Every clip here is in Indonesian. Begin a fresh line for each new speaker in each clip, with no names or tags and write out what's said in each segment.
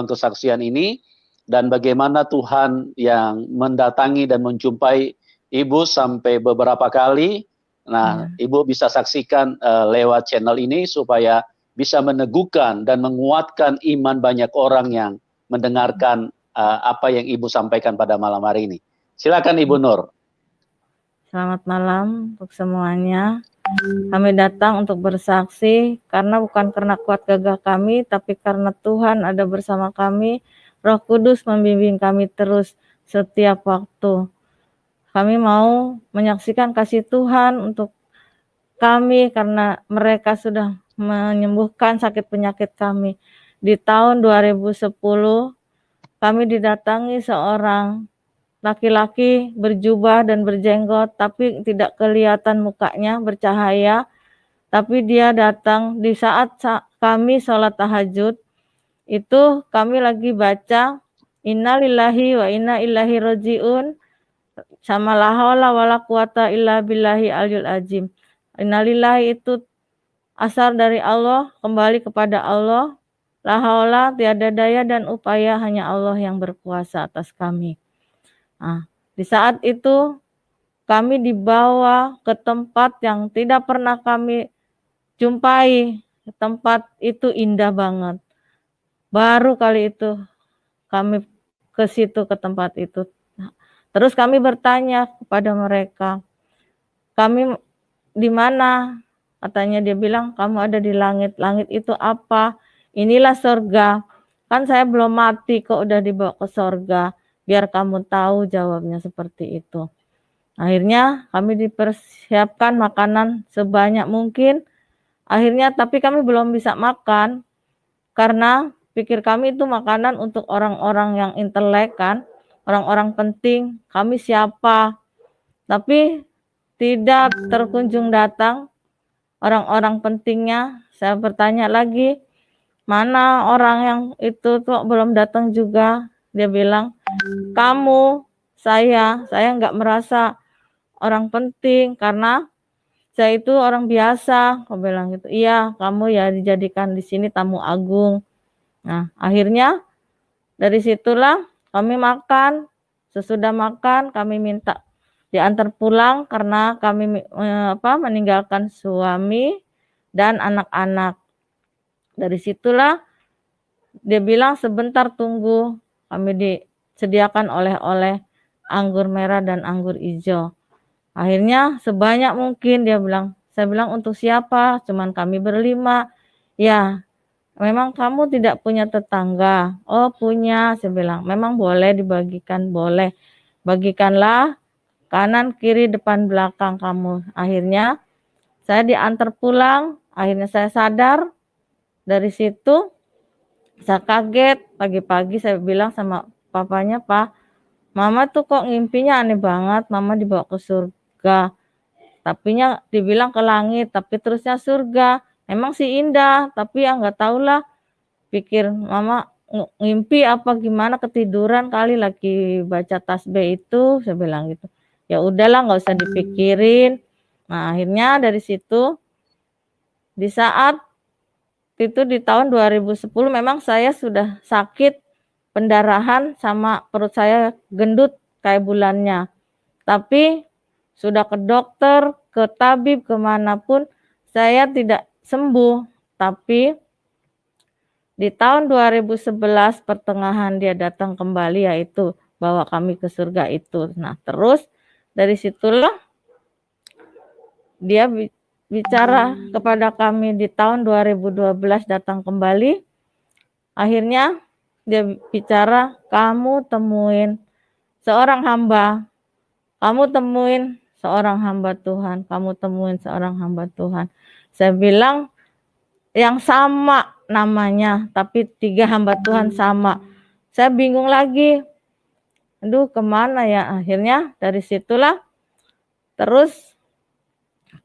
kesaksian ini dan bagaimana Tuhan yang mendatangi dan menjumpai Ibu sampai beberapa kali. Nah, Ibu bisa saksikan lewat channel ini supaya bisa meneguhkan dan menguatkan iman banyak orang yang mendengarkan apa yang Ibu sampaikan pada malam hari ini. Silakan Ibu Nur.
Selamat malam untuk semuanya. Kami datang untuk bersaksi karena bukan karena kuat gagah kami, tapi karena Tuhan ada bersama kami. Roh Kudus membimbing kami terus setiap waktu. Kami mau menyaksikan kasih Tuhan untuk kami karena mereka sudah menyembuhkan sakit penyakit kami. Di tahun 2010 kami didatangi seorang laki-laki berjubah dan berjenggot, tapi tidak kelihatan mukanya, bercahaya. Tapi dia datang di saat kami sholat tahajud. Itu kami lagi baca Inna lillahi wa inna ilaihi roji'un, sama la haula wala quwata illa billahi aliyul azim. Inna lillahi itu asal dari Allah, kembali kepada Allah. La haula, tiada daya dan upaya, hanya Allah yang berkuasa atas kami. Nah, di saat itu kami dibawa ke tempat yang tidak pernah kami jumpai. Tempat itu indah banget. Baru kali itu kami ke situ, ke tempat itu. Terus kami bertanya kepada mereka, kami di mana? Katanya dia bilang, kamu ada di langit. Langit itu apa? Inilah surga. Kan saya belum mati kok udah dibawa ke surga. Biar kamu tahu, jawabnya seperti itu. Akhirnya kami dipersiapkan makanan sebanyak mungkin. Akhirnya tapi kami belum bisa makan karena pikir kami itu makanan untuk orang-orang yang intelek kan, orang-orang penting. Kami siapa? Tapi tidak terkunjung datang orang-orang pentingnya. Saya bertanya lagi, mana orang yang itu tuh belum datang juga? Dia bilang, kamu, saya nggak merasa orang penting karena saya itu orang biasa. Aku bilang gitu. Iya, kamu ya dijadikan di sini tamu agung. Nah, akhirnya dari situlah kami makan. Sesudah makan kami minta diantar pulang karena kami meninggalkan suami dan anak-anak. Dari situlah dia bilang sebentar tunggu, kami disediakan oleh-oleh anggur merah dan anggur hijau. Akhirnya sebanyak mungkin dia bilang, saya bilang untuk siapa? Cuman kami berlima. Ya, memang kamu tidak punya tetangga? Oh punya, saya bilang. Memang boleh dibagikan, boleh. Bagikanlah kanan, kiri, depan, belakang kamu. Akhirnya saya diantar pulang. Akhirnya saya sadar. Dari situ saya kaget. Pagi-pagi saya bilang sama papanya, Pak, Mama tuh kok ngimpinya aneh banget. Mama dibawa ke surga. Tapinya dibilang ke langit, tapi terusnya surga. Emang sih indah, tapi ya nggak tahulah. Pikir Mama ngimpi apa gimana, ketiduran kali lagi baca tasbih itu, saya bilang gitu. Ya udahlah, nggak usah dipikirin. Nah akhirnya dari situ di saat itu di tahun 2010 memang saya sudah sakit pendarahan sama perut saya gendut kayak bulannya. Tapi sudah ke dokter, ke tabib, kemanapun saya tidak sembuh. Tapi di tahun 2011 pertengahan dia datang kembali, yaitu bawa kami ke surga itu. Nah terus dari situlah dia bicara kepada kami di tahun 2012 datang kembali. Akhirnya dia bicara, kamu temuin seorang hamba. Kamu temuin seorang hamba Tuhan. Kamu temuin seorang hamba Tuhan. Saya bilang yang sama namanya, tapi 3 hamba Tuhan sama. Saya bingung lagi. Aduh kemana ya? Akhirnya dari situlah terus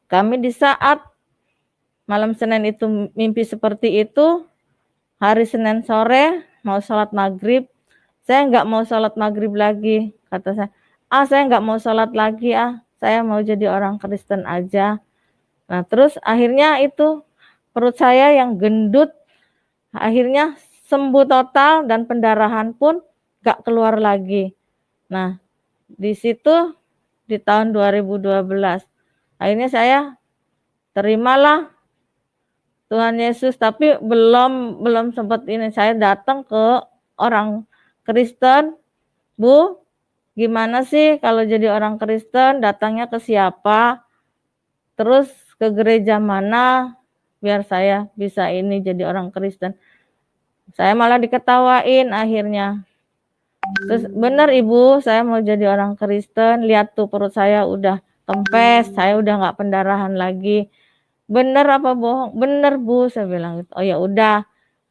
kami di saat malam Senin itu mimpi seperti itu. Hari Senin sore mau sholat maghrib, saya nggak mau sholat maghrib lagi, kata saya. Saya nggak mau sholat lagi, saya mau jadi orang Kristen aja. Nah terus akhirnya itu perut saya yang gendut, akhirnya sembuh total dan pendarahan pun gak keluar lagi. Nah, di situ di tahun 2012 akhirnya saya terimalah Tuhan Yesus, tapi belum sempat ini, saya datang ke orang Kristen, Bu, gimana sih kalau jadi orang Kristen, datangnya ke siapa, terus ke gereja mana, biar saya bisa ini jadi orang Kristen. Saya malah diketawain akhirnya. Terus benar Ibu, saya mau jadi orang Kristen, lihat tuh perut saya udah kempes, saya udah nggak pendarahan lagi. Bener apa bohong? Bener Bu, saya bilang gitu. Oh ya udah,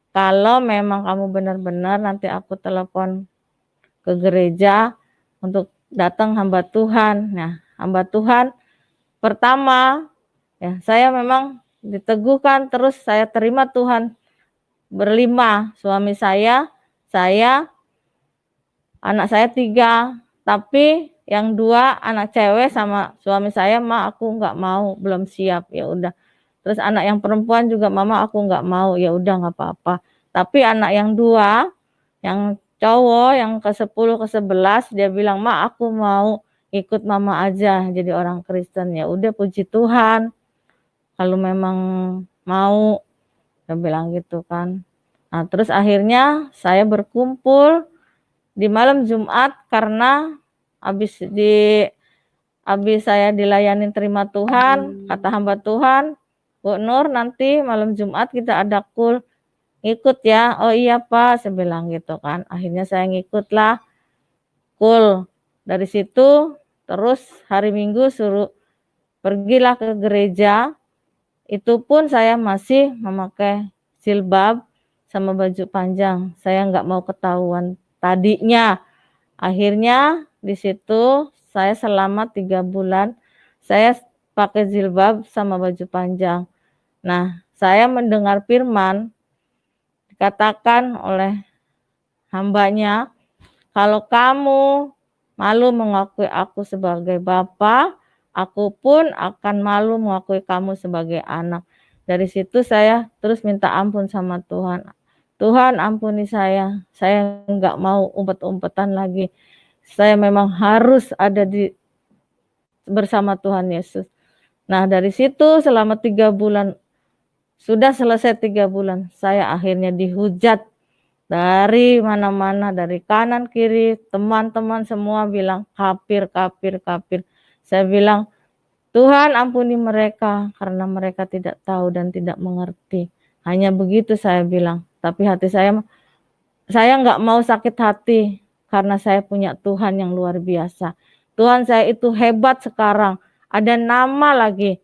kalau memang kamu benar-benar nanti aku telepon ke gereja untuk datang hamba Tuhan. Nah, hamba Tuhan pertama ya saya memang diteguhkan, terus saya terima Tuhan berlima, suami saya, anak saya 3, tapi yang 2 anak cewek sama suami saya, "Ma, aku nggak mau, belum siap." Ya udah. Terus anak yang perempuan juga, "Mama, aku nggak mau." Ya udah nggak apa-apa. Tapi anak yang 2, yang cowok yang ke-10, ke-11 dia bilang, "Ma, aku mau ikut mama aja jadi orang Kristen." Ya udah, puji Tuhan. Kalau memang mau, dia bilang gitu kan. Nah, terus akhirnya saya berkumpul di malam Jumat karena habis saya dilayani terima Tuhan, kata hamba Tuhan, "Bu Nur, nanti malam Jumat kita ada kul, ikut ya." "Oh iya Pak," saya bilang gitu kan. Akhirnya saya ngikutlah kul. Dari situ terus hari Minggu suruh pergilah ke gereja. Itu pun saya masih memakai jilbab sama baju panjang. Saya nggak mau ketahuan tadinya. Akhirnya di situ saya selama 3 bulan saya pakai jilbab sama baju panjang. Nah, saya mendengar firman dikatakan oleh hambanya, "Kalau kamu malu mengakui aku sebagai bapa, aku pun akan malu mengakui kamu sebagai anak." Dari situ saya terus minta ampun sama Tuhan. "Tuhan, ampuni saya nggak mau umpet-umpetan lagi. Saya memang harus ada bersama Tuhan Yesus." Nah, dari situ selama 3 bulan, sudah selesai 3 bulan, saya akhirnya dihujat dari mana-mana, dari kanan kiri, teman-teman semua bilang kafir, kafir, kafir. Saya bilang, "Tuhan, ampuni mereka karena mereka tidak tahu dan tidak mengerti." Hanya begitu saya bilang. Tapi hati saya nggak mau sakit hati karena saya punya Tuhan yang luar biasa. Tuhan saya itu hebat sekarang. Ada nama lagi.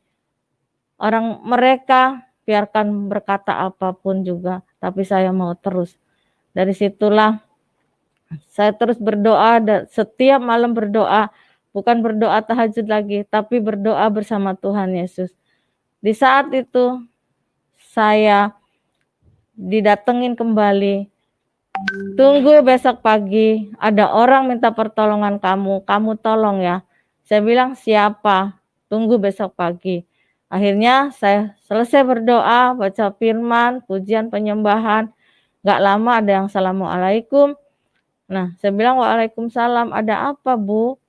Orang mereka biarkan berkata apapun juga, tapi saya mau terus. Dari situlah saya terus berdoa, setiap malam berdoa, bukan berdoa tahajud lagi, tapi berdoa bersama Tuhan Yesus. Di saat itu saya didatengin kembali, "Tunggu besok pagi, ada orang minta pertolongan kamu tolong ya." Saya bilang, "Siapa? Tunggu besok pagi." Akhirnya saya selesai berdoa, baca firman, pujian, penyembahan. Gak lama ada yang "Assalamualaikum." Nah, saya bilang, "Waalaikumsalam." "Ada apa, Bu?"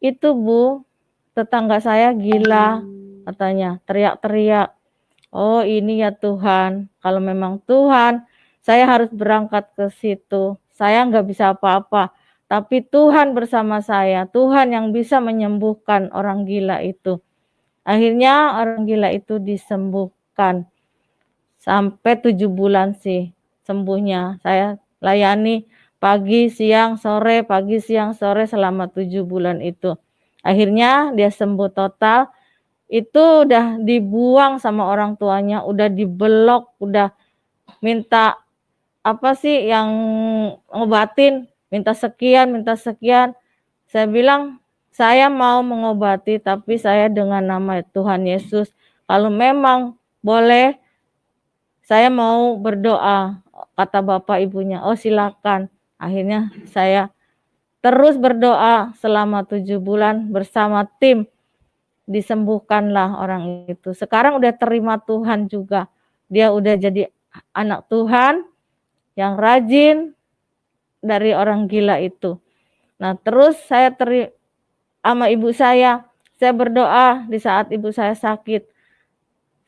"Itu, Bu, tetangga saya gila," katanya, teriak-teriak. Oh, ini ya Tuhan, kalau memang Tuhan, saya harus berangkat ke situ. Saya nggak bisa apa-apa, tapi Tuhan bersama saya. Tuhan yang bisa menyembuhkan orang gila itu. Akhirnya orang gila itu disembuhkan. Sampai 7 bulan sih sembuhnya. Saya layani pagi, siang, sore, pagi, siang, sore selama 7 bulan itu. Akhirnya dia sembuh total. Itu udah dibuang sama orang tuanya, udah dibelok, udah minta apa sih yang ngobatin, minta sekian. Saya bilang, "Saya mau mengobati, tapi saya dengan nama Tuhan Yesus. Kalau memang boleh, saya mau berdoa," kata bapak ibunya. "Oh, silakan." Akhirnya saya terus berdoa selama 7 bulan bersama tim. Disembuhkanlah orang itu. Sekarang udah terima Tuhan juga. Dia udah jadi anak Tuhan, yang rajin dari orang gila itu. Nah, terus saya sama ibu saya berdoa di saat ibu saya sakit.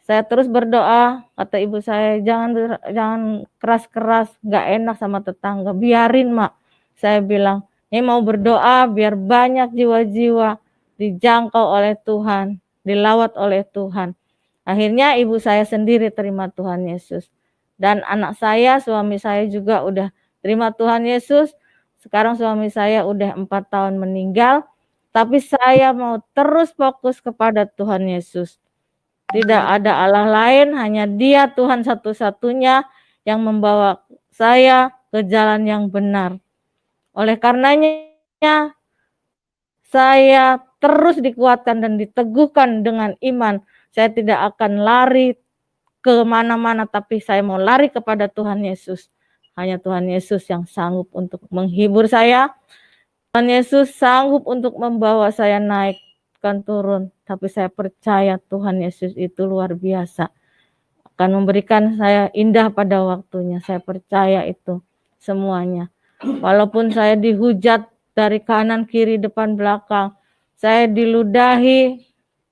Saya terus berdoa, kata ibu saya, jangan keras-keras, nggak enak sama tetangga, biarin mak. Saya bilang, ini mau berdoa biar banyak jiwa-jiwa dijangkau oleh Tuhan, dilawat oleh Tuhan. Akhirnya ibu saya sendiri terima Tuhan Yesus. Dan anak saya, suami saya juga udah terima Tuhan Yesus. Sekarang suami saya udah 4 tahun meninggal, tapi saya mau terus fokus kepada Tuhan Yesus. Tidak ada Allah lain, hanya Dia Tuhan satu-satunya yang membawa saya ke jalan yang benar. Oleh karenanya, saya terus dikuatkan dan diteguhkan dengan iman. Saya tidak akan lari ke mana-mana, tapi saya mau lari kepada Tuhan Yesus. Hanya Tuhan Yesus yang sanggup untuk menghibur saya. Tuhan Yesus sanggup untuk membawa saya naik bukan turun, tapi saya percaya Tuhan Yesus itu luar biasa, akan memberikan saya indah pada waktunya. Saya percaya itu semuanya. Walaupun saya dihujat dari kanan, kiri, depan, belakang, saya diludahi,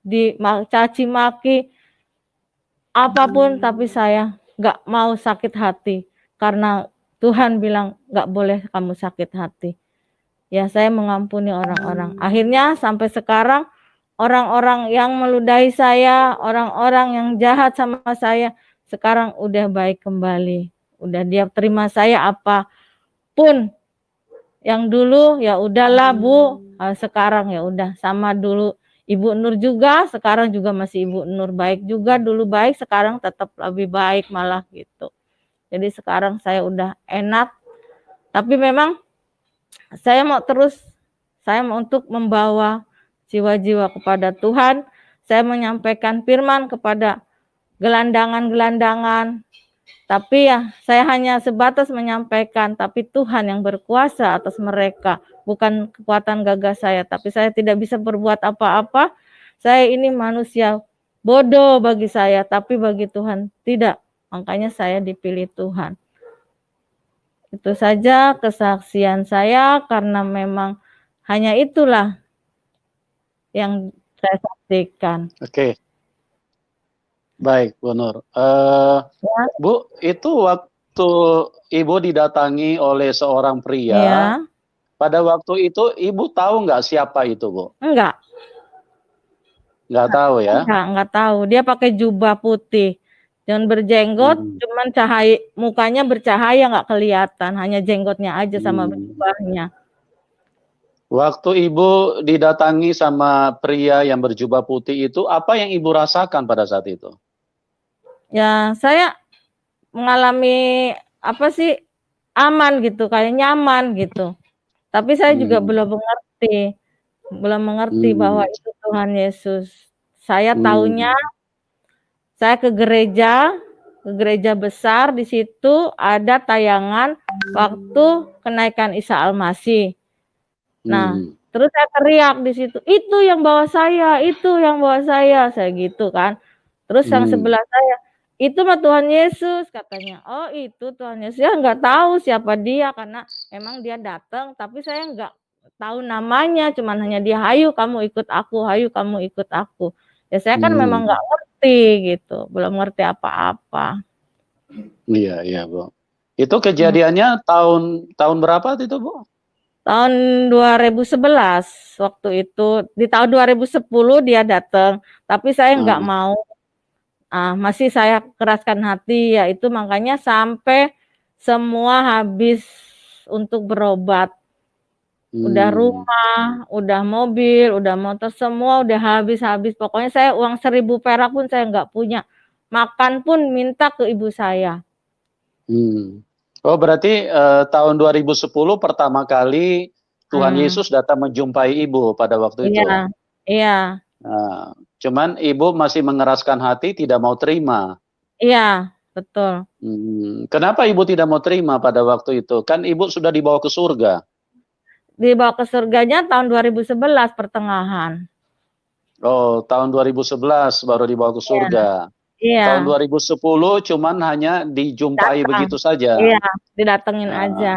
dicaci maki, apapun, tapi saya nggak mau sakit hati, karena Tuhan bilang nggak boleh kamu sakit hati. Ya, saya mengampuni orang-orang. Akhirnya sampai sekarang orang-orang yang meludahi saya, orang-orang yang jahat sama saya, sekarang udah baik kembali. Udah dia terima saya apapun. Yang dulu ya udahlah Bu, sekarang ya udah sama dulu. Ibu Nur juga, sekarang juga masih Ibu Nur baik juga, dulu baik, sekarang tetap lebih baik malah gitu. Jadi sekarang saya udah enak, tapi memang saya mau untuk membawa jiwa-jiwa kepada Tuhan. Saya menyampaikan firman kepada gelandangan-gelandangan. Tapi ya saya hanya sebatas menyampaikan, tapi Tuhan yang berkuasa atas mereka. Bukan kekuatan gagah saya, tapi saya tidak bisa berbuat apa-apa. Saya ini manusia bodoh bagi saya, tapi bagi Tuhan tidak. Makanya saya dipilih Tuhan. Itu saja kesaksian saya, karena memang hanya itulah yang saya saksikan.
Oke. Baik, Bu Nur.
Ya,
Bu, itu waktu Ibu didatangi oleh seorang pria,
ya,
pada waktu itu Ibu tahu nggak siapa itu, Bu?
enggak
Nggak tahu ya?
enggak tahu. Dia pakai jubah putih dan berjenggot, cuman cahaya mukanya bercahaya, nggak kelihatan, hanya jenggotnya aja sama jubahnya.
Waktu Ibu didatangi sama pria yang berjubah putih itu, apa yang Ibu rasakan pada saat itu?
Ya, saya mengalami aman gitu, kayak nyaman gitu. Tapi saya juga belum mengerti bahwa itu Tuhan Yesus. Saya taunya, saya ke gereja besar, di situ ada tayangan waktu kenaikan Isa Al-Masih. Nah, terus saya teriak di situ, itu yang bawa saya, saya gitu kan. Terus yang sebelah saya, itu mah Tuhan Yesus katanya. Oh itu Tuhan Yesus, ya nggak tahu siapa dia, karena emang dia datang, tapi saya nggak tahu namanya, cuman hanya dia, hayu kamu ikut aku, hayu kamu ikut aku. Ya saya kan memang nggak ngerti gitu, belum ngerti apa-apa.
Iya, iya, Bu. Itu kejadiannya tahun berapa itu, Bu?
Tahun 2011 waktu itu. Di tahun 2010 dia datang, tapi saya nggak mau. Masih saya keraskan hati, yaitu makanya sampai semua habis untuk berobat. Udah rumah, udah mobil, udah motor, semua udah habis-habis. Pokoknya saya uang 1.000 perak pun saya nggak punya. Makan pun minta ke ibu saya.
Oh, berarti tahun 2010 pertama kali Tuhan Yesus datang menjumpai Ibu pada waktu itu.
Iya.
Nah, cuman Ibu masih mengeraskan hati, tidak mau terima.
Iya, betul.
Kenapa Ibu tidak mau terima pada waktu itu? Kan Ibu sudah dibawa ke surga.
Dibawa ke surganya tahun 2011 pertengahan.
Oh, tahun 2011 baru dibawa ke surga. tahun
Iya,
2010 cuman hanya dijumpai
datang.
begitu saja.
Iya, didatengin
Nah,
aja.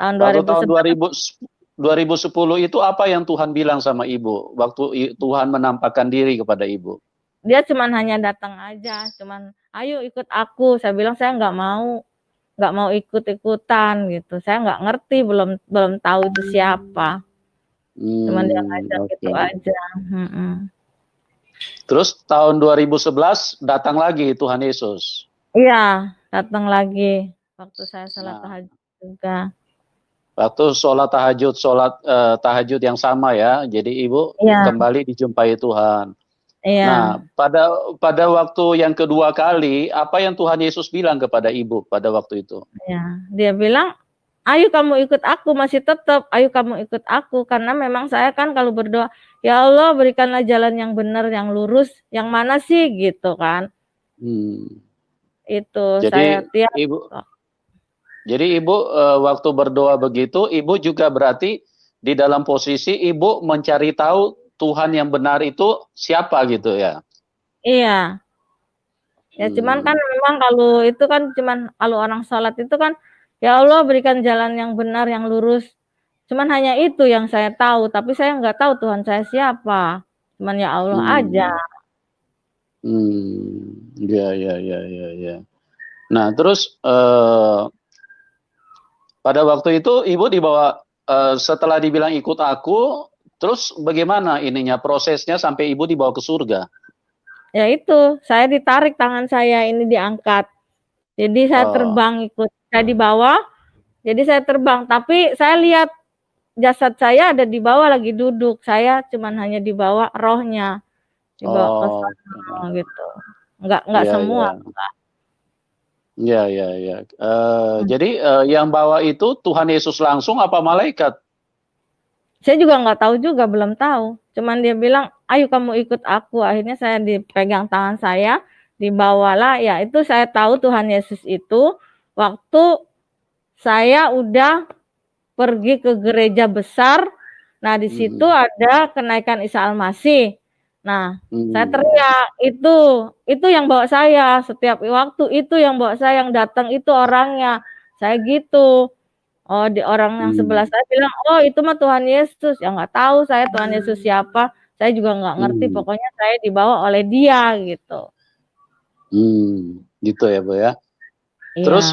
Tahun
waktu tahun
2011
2010 itu apa yang Tuhan bilang sama ibu waktu Tuhan menampakkan diri kepada ibu?
dia cuman hanya datang aja, cuman ayo ikut aku. Saya bilang saya nggak mau ikut-ikutan gitu. Saya nggak ngerti, belum tahu itu siapa. Cuman dia ngajak
Oke.
gitu aja.
Terus tahun 2011 datang lagi Tuhan Yesus.
Iya, datang lagi waktu saya salat
Nah,
tahajud juga.
waktu sholat tahajud yang sama ya. Jadi ibu
Iya,
kembali dijumpai Tuhan.
iya,
Nah, pada waktu yang kedua kali, apa yang Tuhan Yesus bilang kepada ibu pada waktu itu?
iya. Dia bilang, ayo kamu ikut aku, masih tetap, ayo kamu ikut aku. Karena memang saya kan kalau berdoa, ya Allah berikanlah jalan yang benar, yang lurus, yang mana sih gitu kan.
Hmm.
Itu saya
Jadi
tiap
ibu, waktu berdoa begitu, ibu juga berarti di dalam posisi ibu mencari tahu Tuhan yang benar itu siapa gitu ya?
iya. Ya cuman kan
Hmm.
memang kalau itu kan cuman kalau orang sholat itu kan, ya Allah berikan jalan yang benar, yang lurus. Cuman hanya itu yang saya tahu, tapi saya nggak tahu Tuhan saya siapa. Cuman ya Allah aja.
Hmm. Ya, ya, ya, ya, ya. Nah, terus pada waktu itu ibu dibawa setelah dibilang ikut aku, terus bagaimana ininya prosesnya sampai ibu dibawa ke surga?
Ya itu, saya ditarik tangan saya ini diangkat. Jadi saya
Oh,
terbang ikut, saya di bawah, jadi saya terbang. Tapi saya lihat jasad saya ada di bawah lagi duduk. Saya cuman hanya dibawa rohnya, dibawa ke
oh,
sana gitu. Enggak
ya,
semua.
ya, ya, ya, ya. Jadi yang bawa itu Tuhan Yesus langsung apa malaikat?
Saya juga nggak tahu juga, belum tahu. Cuman dia bilang, ayo kamu ikut aku. Akhirnya saya dipegang tangan saya, dibawalah. Ya itu saya tahu Tuhan Yesus itu waktu saya udah pergi ke gereja besar. Nah di situ
Hmm,
ada kenaikan Isa Al-Masih. Nah saya
hmm,
teriak, itu yang bawa saya. Setiap waktu itu yang bawa saya, yang datang itu orangnya. Saya gitu. Oh, di orang yang sebelah
hmm,
saya bilang, "Oh, itu mah Tuhan Yesus." Ya nggak tahu saya Tuhan Yesus siapa, saya juga nggak ngerti,
hmm,
pokoknya saya dibawa oleh dia gitu.
gitu ya, Bu ya.
Iya.
Terus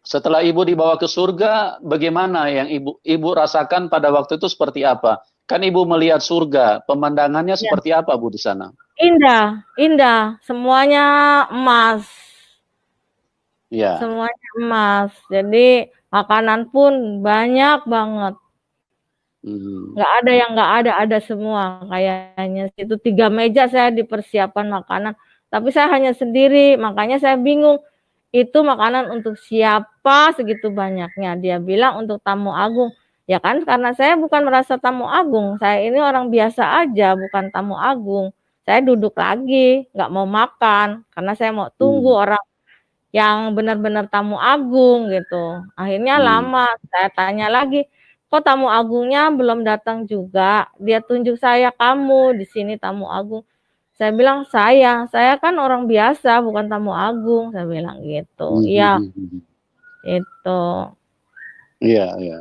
setelah ibu dibawa ke surga, bagaimana yang ibu rasakan pada waktu itu seperti apa? Kan ibu melihat surga, pemandangannya
Iya.
seperti apa Bu di sana?
Indah, indah, semuanya emas,
Ya.
semuanya emas. Jadi makanan pun banyak banget.
Hmm.
Nggak ada yang nggak ada semua kayaknya. Itu 3 meja saya dipersiapkan makanan, tapi saya hanya sendiri, makanya saya bingung. Itu makanan untuk siapa segitu banyaknya? Dia bilang untuk tamu agung. Ya kan karena saya bukan merasa tamu agung, saya ini orang biasa aja, bukan tamu agung. Saya duduk lagi, nggak mau makan, karena saya mau tunggu
Hmm.
orang yang benar-benar tamu agung gitu. Akhirnya
Hmm.
lama, saya tanya lagi, kok tamu agungnya belum datang juga? Dia tunjuk saya, kamu di sini tamu agung. Saya bilang, saya kan orang biasa, bukan tamu agung. Saya bilang gitu. Iya,
Hmm.
itu.
Iya, iya.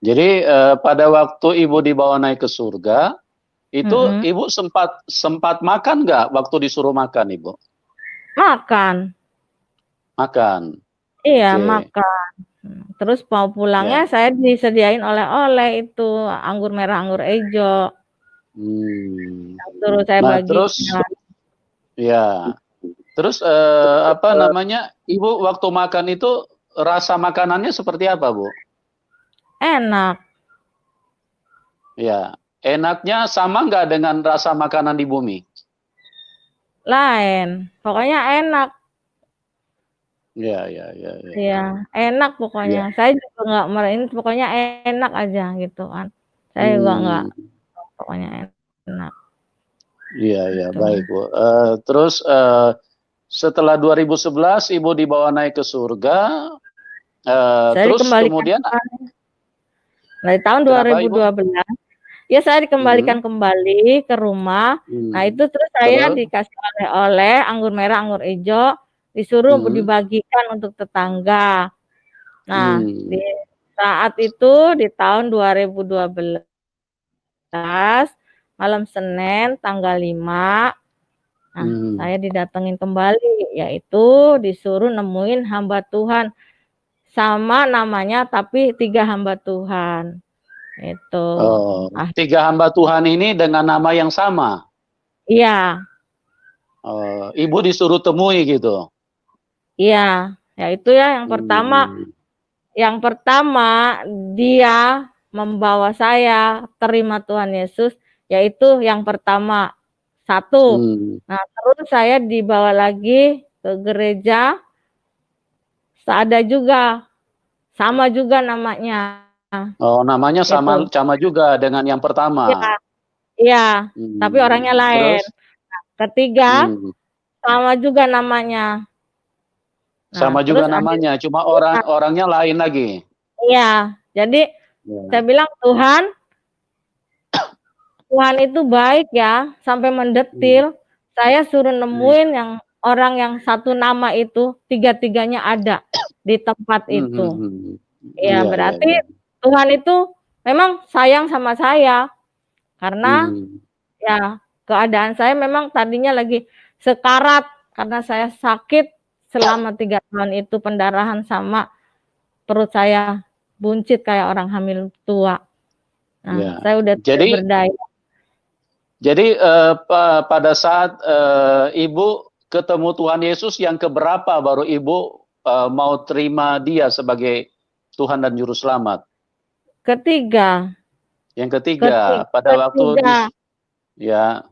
Jadi pada waktu ibu dibawa naik ke surga, itu
Mm-mm.
ibu sempat sempat makan nggak waktu disuruh makan ibu?
Makan.
Makan.
Iya,
Oke.
makan. Terus mau pulangnya
Ya.
saya disediain oleh-oleh itu, anggur merah, anggur hijau.
Hmm.
Yang suruh saya
Nah, terus
bagikan.
ya, terus apa namanya? Ibu waktu makan itu rasa makanannya seperti apa, Bu?
Enak.
Ya, enaknya sama nggak dengan rasa makanan di bumi?
Lain. Pokoknya enak.
Ya, ya, ya, ya.
Iya, enak pokoknya.
Ya.
Saya juga nggak merain, pokoknya enak aja gitu kan. Saya juga nggak,
Hmm.
pokoknya enak
Iya, iya,
gitu.
baik, Bu. Terus setelah 2011 Ibu dibawa naik ke surga,
Saya
terus
dikembalikan
kemudian
dari tahun
kenapa Ibu?
2012. Ya saya dikembalikan kembali ke rumah. Nah itu terus saya
Terus?
dikasih oleh-oleh anggur merah, anggur hijau, disuruh dibagikan untuk tetangga. Nah di saat itu di tahun 2012 malam Senin tanggal 5, nah saya didatengin kembali, yaitu disuruh nemuin hamba Tuhan sama namanya tapi 3 hamba Tuhan. Itu.
Oh, 3 hamba Tuhan ini dengan nama yang sama?
Iya.
Ibu disuruh temui gitu?
Iya, ya itu ya yang pertama. Yang pertama dia membawa saya terima Tuhan Yesus, yaitu yang pertama. 1. Nah terus saya dibawa lagi ke gereja, ada juga, sama juga namanya.
Oh, namanya sama juga dengan yang pertama?
Iya, iya, tapi orangnya lain. Nah, ketiga, sama juga namanya.
Sama juga namanya, cuma orangnya lain lagi?
Iya, jadi saya bilang, Tuhan itu baik ya, sampai mendetil. Saya suruh nemuin yang orang yang satu nama itu, 3-3-nya ada di tempat itu. Ya berarti Tuhan itu memang sayang sama saya. Karena ya keadaan saya memang tadinya lagi sekarat karena saya sakit selama 3 tahun itu, pendarahan sama perut saya buncit kayak orang hamil tua. Nah, saya udah tidak berdaya.
Jadi pada saat Ibu ketemu Tuhan Yesus yang keberapa baru Ibu mau terima Dia sebagai Tuhan dan Juru Selamat?
Ketiga.
Yang ketiga, pada waktu ya.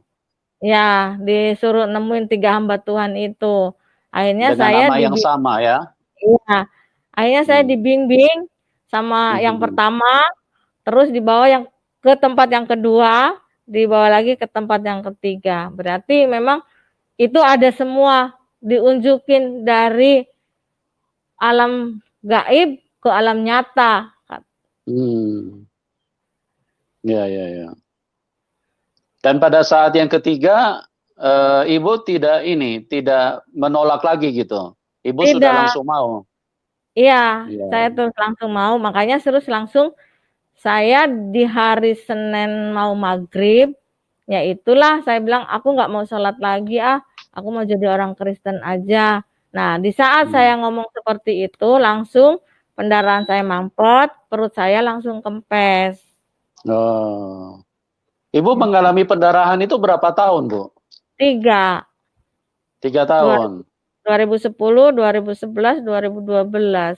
Ya, disuruh nemuin 3 hamba Tuhan itu. Akhirnya
dengan
saya
nama yang sama ya?
Iya, akhirnya saya dibimbing sama yang pertama, terus dibawa yang ke tempat yang kedua, dibawa lagi ke tempat yang ketiga. Berarti memang itu ada semua, diunjukin dari alam gaib ke alam nyata.
Ya, ya, ya. Dan pada saat yang ketiga, Ibu tidak menolak lagi gitu? Ibu sudah langsung mau?
Iya, saya terus langsung mau, makanya terus langsung saya di hari Senin mau maghrib, ya itulah saya bilang, "Aku nggak mau sholat lagi aku mau jadi orang Kristen aja." Nah, di saat saya ngomong seperti itu, langsung pendarahan saya mampet, perut saya langsung kempes.
Oh. Ibu mengalami pendarahan itu berapa tahun, Bu?
3.
3 tahun?
2010, 2011, 2012.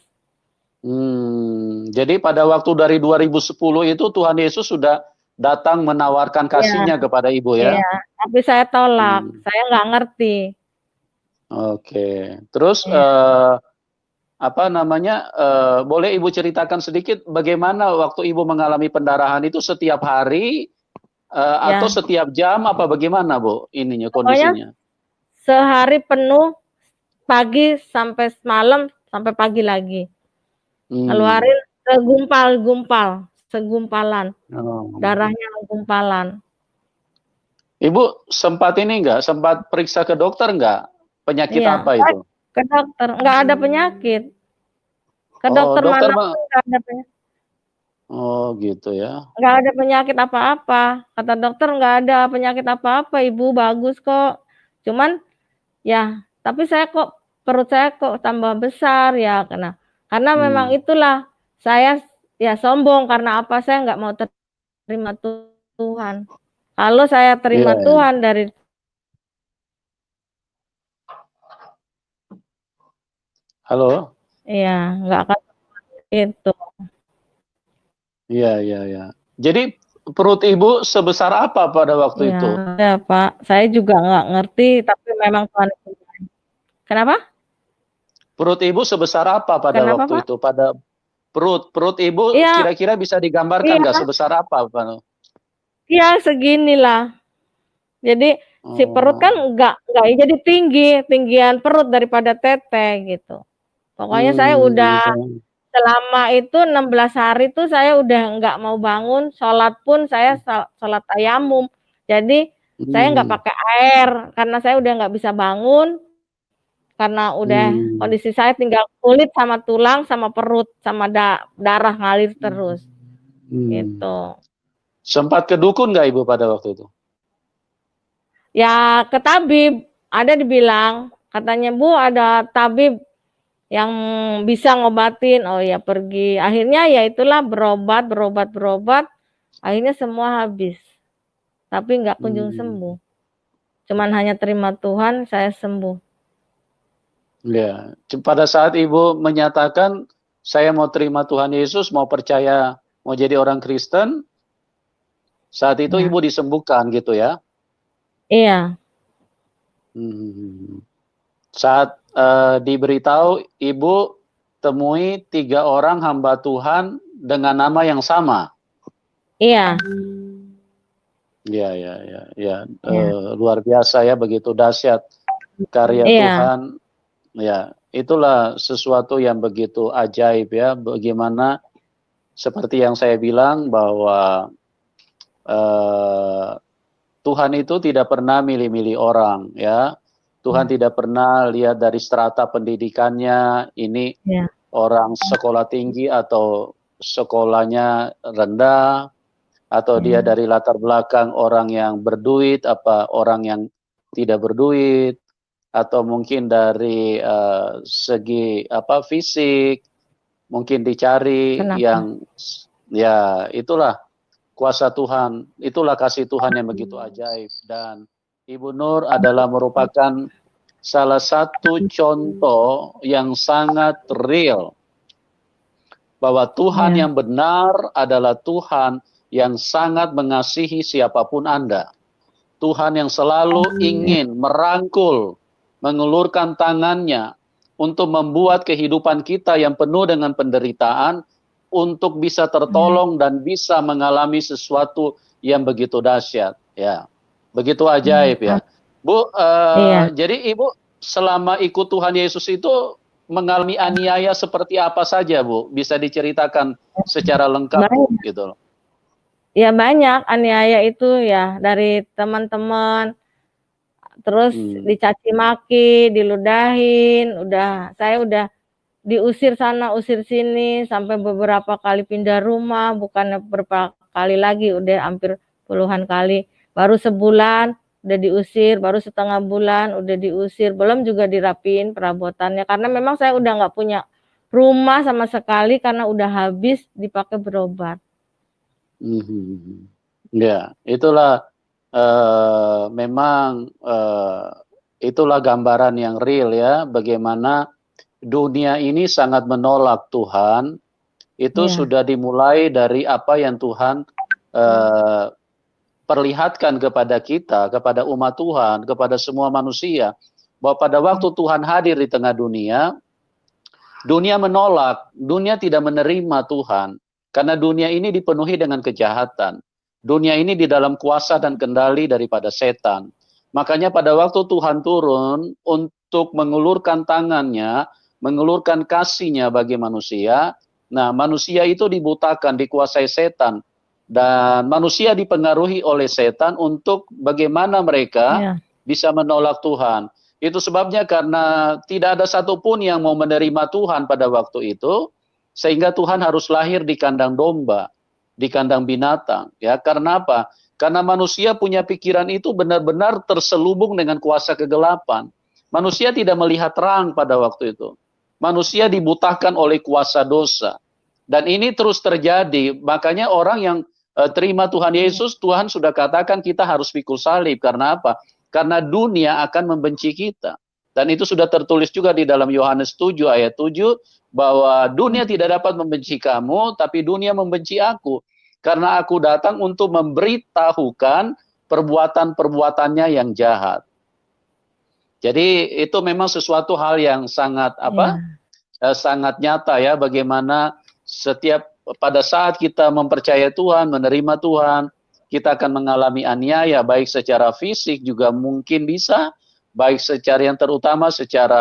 Jadi pada waktu dari 2010 itu Tuhan Yesus sudah datang menawarkan kasih-Nya kepada Ibu ya?
Iya, tapi saya tolak, saya nggak ngerti.
Oke, terus apa namanya, boleh Ibu ceritakan sedikit bagaimana waktu Ibu mengalami pendarahan itu setiap hari, atau setiap jam apa bagaimana Bu ininya, kondisinya?
Sehari penuh, pagi sampai malam, sampai pagi lagi. Ngeluarin segumpalan, darahnya gumpalan.
Ibu sempat sempat periksa ke dokter enggak? Penyakit apa itu?
Ke dokter, nggak ada penyakit. Ke dokter manapun nggak ada penyakit.
Oh gitu ya.
Nggak ada penyakit apa-apa. Kata dokter nggak ada penyakit apa-apa, Ibu bagus kok. Cuman ya, tapi perut saya kok tambah besar ya, karena memang itulah saya ya sombong karena apa, saya nggak mau terima Tuhan. Kalau saya terima Tuhan dari
Halo?
Iya, nggak akan itu.
Iya, iya, iya. Jadi perut Ibu sebesar apa pada waktu itu?
Iya, Pak. Saya juga nggak ngerti, tapi memang Tuhan itu baik. Kenapa?
Perut Ibu sebesar apa pada waktu itu? Pada perut Ibu kira-kira bisa digambarkan nggak sebesar apa?
Iya, seginilah. Jadi si perut kan nggak jadi tinggi, tinggian perut daripada tete gitu. Pokoknya saya udah selama itu 16 hari tuh saya udah nggak mau bangun, sholat pun saya sholat tayamum. Jadi saya nggak pakai air karena saya udah nggak bisa bangun karena udah kondisi saya tinggal kulit sama tulang sama perut sama darah ngalir terus. Gitu.
Sempat ke dukun nggak Ibu pada waktu itu?
Ya ke tabib, ada dibilang katanya Bu ada tabib yang bisa ngobatin. Oh ya pergi. Akhirnya ya itulah berobat. Akhirnya semua habis. Tapi nggak kunjung sembuh. Cuman hanya terima Tuhan, saya sembuh.
Ya, pada saat Ibu menyatakan saya mau terima Tuhan Yesus, mau percaya, mau jadi orang Kristen, saat itu
Ya.
Ibu disembuhkan gitu ya?
Iya.
Saat diberitahu Ibu temui 3 orang hamba Tuhan dengan nama yang sama.
Iya.
Ya. Luar biasa ya, begitu dahsyat karya Tuhan. Ya, itulah sesuatu yang begitu ajaib ya. Bagaimana seperti yang saya bilang bahwa Tuhan itu tidak pernah milih-milih orang ya. Tuhan tidak pernah lihat dari strata pendidikannya, ini orang sekolah tinggi atau sekolahnya rendah, atau dia dari latar belakang orang yang berduit, apa orang yang tidak berduit, atau mungkin dari segi apa fisik, mungkin dicari yang ya itulah kuasa Tuhan, itulah kasih Tuhan yang begitu ajaib. Dan Ibu Nur adalah merupakan salah satu contoh yang sangat real bahwa Tuhan yang benar adalah Tuhan yang sangat mengasihi siapapun Anda. Tuhan yang selalu ingin merangkul, mengulurkan tangannya untuk membuat kehidupan kita yang penuh dengan penderitaan untuk bisa tertolong dan bisa mengalami sesuatu yang begitu dahsyat. Ya, begitu ajaib ya. Bu, jadi Ibu selama ikut Tuhan Yesus itu mengalami aniaya seperti apa saja, Bu? Bisa diceritakan secara lengkap, Bu, gitu loh.
Ya banyak aniaya itu ya dari teman-teman, terus dicaci maki, diludahin, saya udah diusir sana, usir sini, sampai beberapa kali pindah rumah, bukannya beberapa kali lagi, udah hampir puluhan kali. Baru sebulan udah diusir, baru setengah bulan udah diusir, belum juga dirapiin perabotannya, karena memang saya udah nggak punya rumah sama sekali karena udah habis dipakai berobat.
Ya, itulah memang itulah gambaran yang real ya, bagaimana dunia ini sangat menolak Tuhan. Itu sudah dimulai dari apa yang Tuhan perlihatkan kepada kita, kepada umat Tuhan, kepada semua manusia, bahwa pada waktu Tuhan hadir di tengah dunia, dunia menolak, dunia tidak menerima Tuhan, karena dunia ini dipenuhi dengan kejahatan. Dunia ini di dalam kuasa dan kendali daripada setan. Makanya pada waktu Tuhan turun untuk mengulurkan tangannya, mengulurkan kasihnya bagi manusia, nah manusia itu dibutakan, dikuasai setan. Dan manusia dipengaruhi oleh setan untuk bagaimana mereka bisa menolak Tuhan. Itu sebabnya karena tidak ada satupun yang mau menerima Tuhan pada waktu itu, sehingga Tuhan harus lahir di kandang domba, di kandang binatang. Ya, karena apa? Karena manusia punya pikiran itu benar-benar terselubung dengan kuasa kegelapan. Manusia tidak melihat terang pada waktu itu. Manusia dibutakan oleh kuasa dosa. Dan ini terus terjadi. Makanya orang yang terima Tuhan Yesus, Tuhan sudah katakan kita harus pikul salib. Karena apa? Karena dunia akan membenci kita. Dan itu sudah tertulis juga di dalam Yohanes 7 ayat 7, bahwa dunia tidak dapat membenci kamu, tapi dunia membenci aku. Karena aku datang untuk memberitahukan perbuatan-perbuatannya yang jahat. Jadi itu memang sesuatu hal yang sangat sangat nyata ya, bagaimana setiap pada saat kita mempercayai Tuhan, menerima Tuhan, kita akan mengalami aniaya, baik secara fisik juga mungkin bisa, baik secara yang terutama secara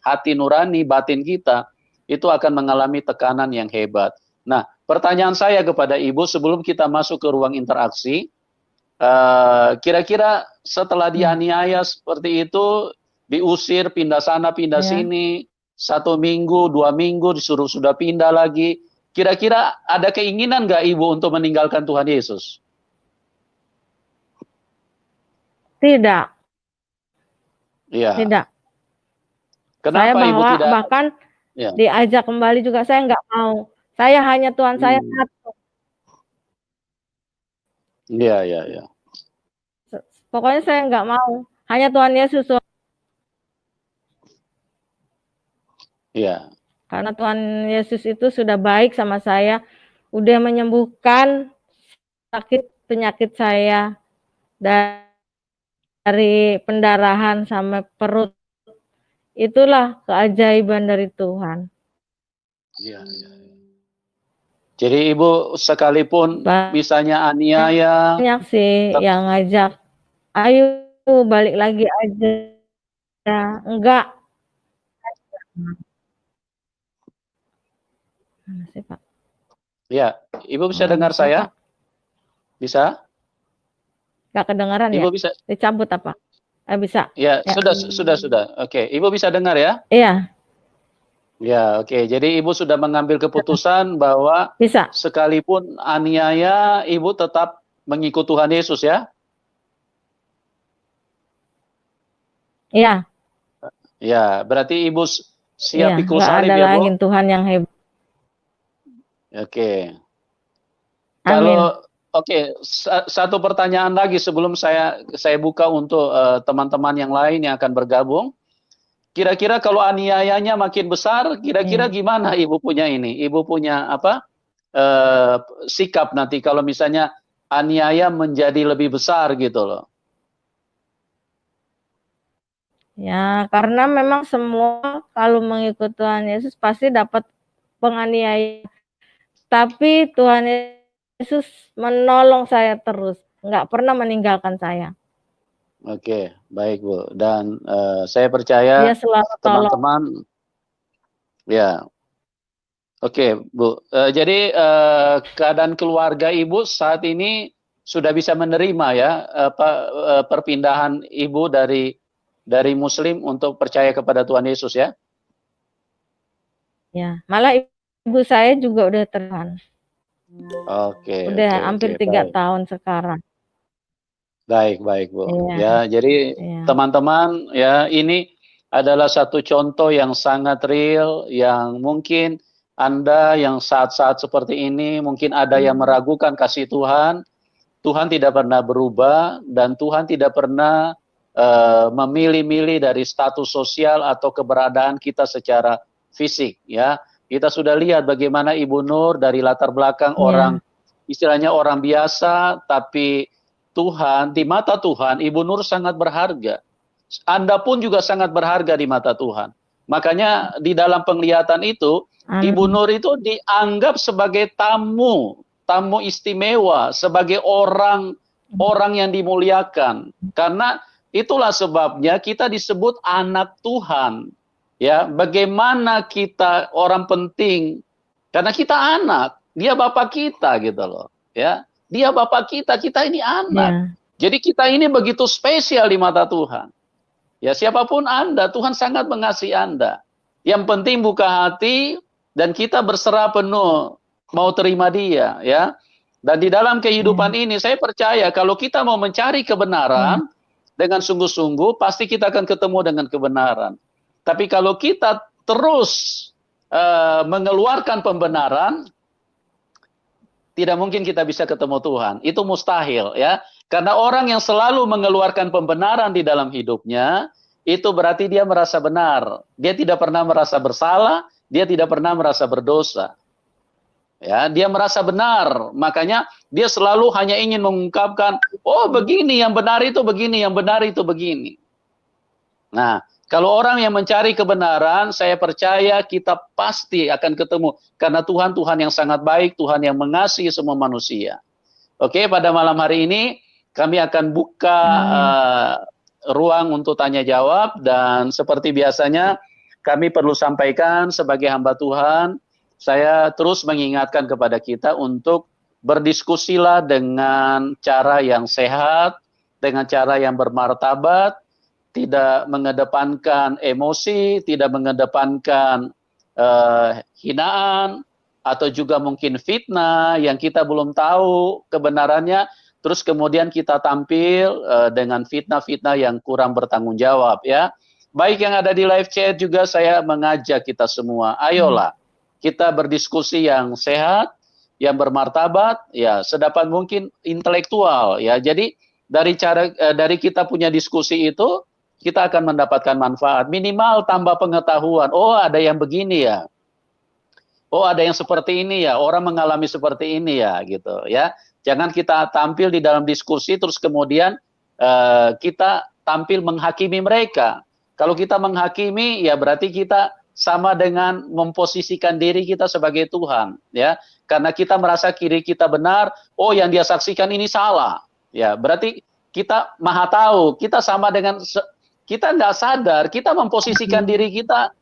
hati nurani, batin kita, itu akan mengalami tekanan yang hebat. Nah, pertanyaan saya kepada Ibu sebelum kita masuk ke ruang interaksi, kira-kira setelah dianiaya seperti itu, diusir, pindah sana, pindah
Ya.
sini, 1 minggu, 2 minggu, disuruh sudah pindah lagi, kira-kira ada keinginan nggak Ibu untuk meninggalkan Tuhan Yesus?
Tidak,
Iya.
tidak. Saya
Kenapa Ibu tidak?
bahkan
Ya.
diajak kembali juga saya nggak mau. Saya hanya Tuhan saya satu.
Iya, iya, iya.
Pokoknya saya nggak mau. Hanya Tuhan Yesus.
Iya.
Karena Tuhan Yesus itu sudah baik sama saya, udah menyembuhkan sakit penyakit saya dari pendarahan sampai perut. Itulah keajaiban dari Tuhan.
Iya, iya. Jadi Ibu sekalipun misalnya aniaya,
banyak sih yang ngajak, ayo balik lagi aja. Enggak. Mana sih, Pak?
Ya, Ibu bisa dengar
Bisa,
saya?
Pak.
Bisa?
Nggak kedengaran
Ibu
ya?
bisa?
Dicabut apa? Bisa.
Ya, sudah. Oke, Ibu bisa dengar ya?
Iya.
Ya, oke. Jadi Ibu sudah mengambil keputusan bahwa
Bisa.
sekalipun aniaya, Ibu tetap mengikut Tuhan Yesus ya?
Iya.
Ya, berarti Ibu siap pikul
nggak
salib
ada
ya, Bu?
lagi Tuhan yang hebat.
Oke.
Amin.
Oke, satu pertanyaan lagi sebelum saya buka untuk teman-teman yang lain yang akan bergabung. Kira-kira kalau aniayanya makin besar, kira-kira gimana Ibu punya ini? Ibu punya apa? Sikap nanti kalau misalnya aniaya menjadi lebih besar gitu loh.
Ya, karena memang semua kalau mengikut Tuhan Yesus pasti dapat penganiayaan. Tapi Tuhan Yesus menolong saya terus, nggak pernah meninggalkan saya.
Oke, baik Bu. Dan saya percaya
Dia selalu
teman-teman, ya. Oke, Bu. Jadi keadaan keluarga Ibu saat ini sudah bisa menerima ya perpindahan Ibu dari Muslim untuk percaya kepada Tuhan Yesus ya?
Ya, malah ibu saya juga udah terima.
Oke,
udah hampir 3 tahun sekarang.
Baik, Bu.
Iya.
Ya, jadi teman-teman ya ini adalah satu contoh yang sangat real yang mungkin Anda yang saat-saat seperti ini mungkin ada yang meragukan kasih Tuhan. Tuhan tidak pernah berubah dan Tuhan tidak pernah memilih-milih dari status sosial atau keberadaan kita secara fisik ya. Kita sudah lihat bagaimana Ibu Nur dari latar belakang orang istilahnya orang biasa, tapi Tuhan, di mata Tuhan, Ibu Nur sangat berharga. Anda pun juga sangat berharga di mata Tuhan. Makanya di dalam penglihatan itu, Ibu Nur itu dianggap sebagai tamu istimewa, sebagai orang yang dimuliakan. Karena itulah sebabnya kita disebut anak Tuhan. Ya, bagaimana kita orang penting? Karena kita anak, dia bapak kita gitu loh. Ya, dia bapak kita, kita ini anak. Jadi kita ini begitu spesial di mata Tuhan. Ya, siapapun Anda, Tuhan sangat mengasihi Anda. Yang penting buka hati dan kita berserah penuh mau terima Dia, ya. Dan di dalam kehidupan ini saya percaya kalau kita mau mencari kebenaran dengan sungguh-sungguh pasti kita akan ketemu dengan kebenaran. Tapi kalau kita terus mengeluarkan pembenaran, tidak mungkin kita bisa ketemu Tuhan. Itu mustahil ya. Karena orang yang selalu mengeluarkan pembenaran di dalam hidupnya, itu berarti dia merasa benar. Dia tidak pernah merasa bersalah, dia tidak pernah merasa berdosa. Ya, dia merasa benar. Makanya dia selalu hanya ingin mengungkapkan, oh begini yang benar itu begini, yang benar itu begini. Nah, kalau orang yang mencari kebenaran, saya percaya kita pasti akan ketemu. Karena Tuhan yang sangat baik, Tuhan yang mengasihi semua manusia. Oke, pada malam hari ini kami akan buka ruang untuk tanya jawab. Dan seperti biasanya, kami perlu sampaikan sebagai hamba Tuhan, saya terus mengingatkan kepada kita untuk berdiskusilah dengan cara yang sehat, dengan cara yang bermartabat, tidak mengedepankan emosi, tidak mengedepankan hinaan, atau juga mungkin fitnah yang kita belum tahu kebenarannya, terus kemudian kita tampil dengan fitnah-fitnah yang kurang bertanggung jawab ya. Baik yang ada di live chat juga saya mengajak kita semua, ayolah kita berdiskusi yang sehat, yang bermartabat, ya sedapat mungkin intelektual ya. Jadi dari kita punya diskusi itu kita akan mendapatkan manfaat, minimal tambah pengetahuan. Oh, ada yang begini ya. Oh, ada yang seperti ini ya, orang mengalami seperti ini ya gitu ya. Jangan kita tampil di dalam diskusi terus kemudian kita tampil menghakimi mereka. Kalau kita menghakimi ya berarti kita sama dengan memposisikan diri kita sebagai Tuhan ya. Karena kita merasa kiri kita benar, oh yang dia saksikan ini salah. Ya, berarti kita maha tahu, kita sama dengan kita nggak sadar, kita memposisikan diri kita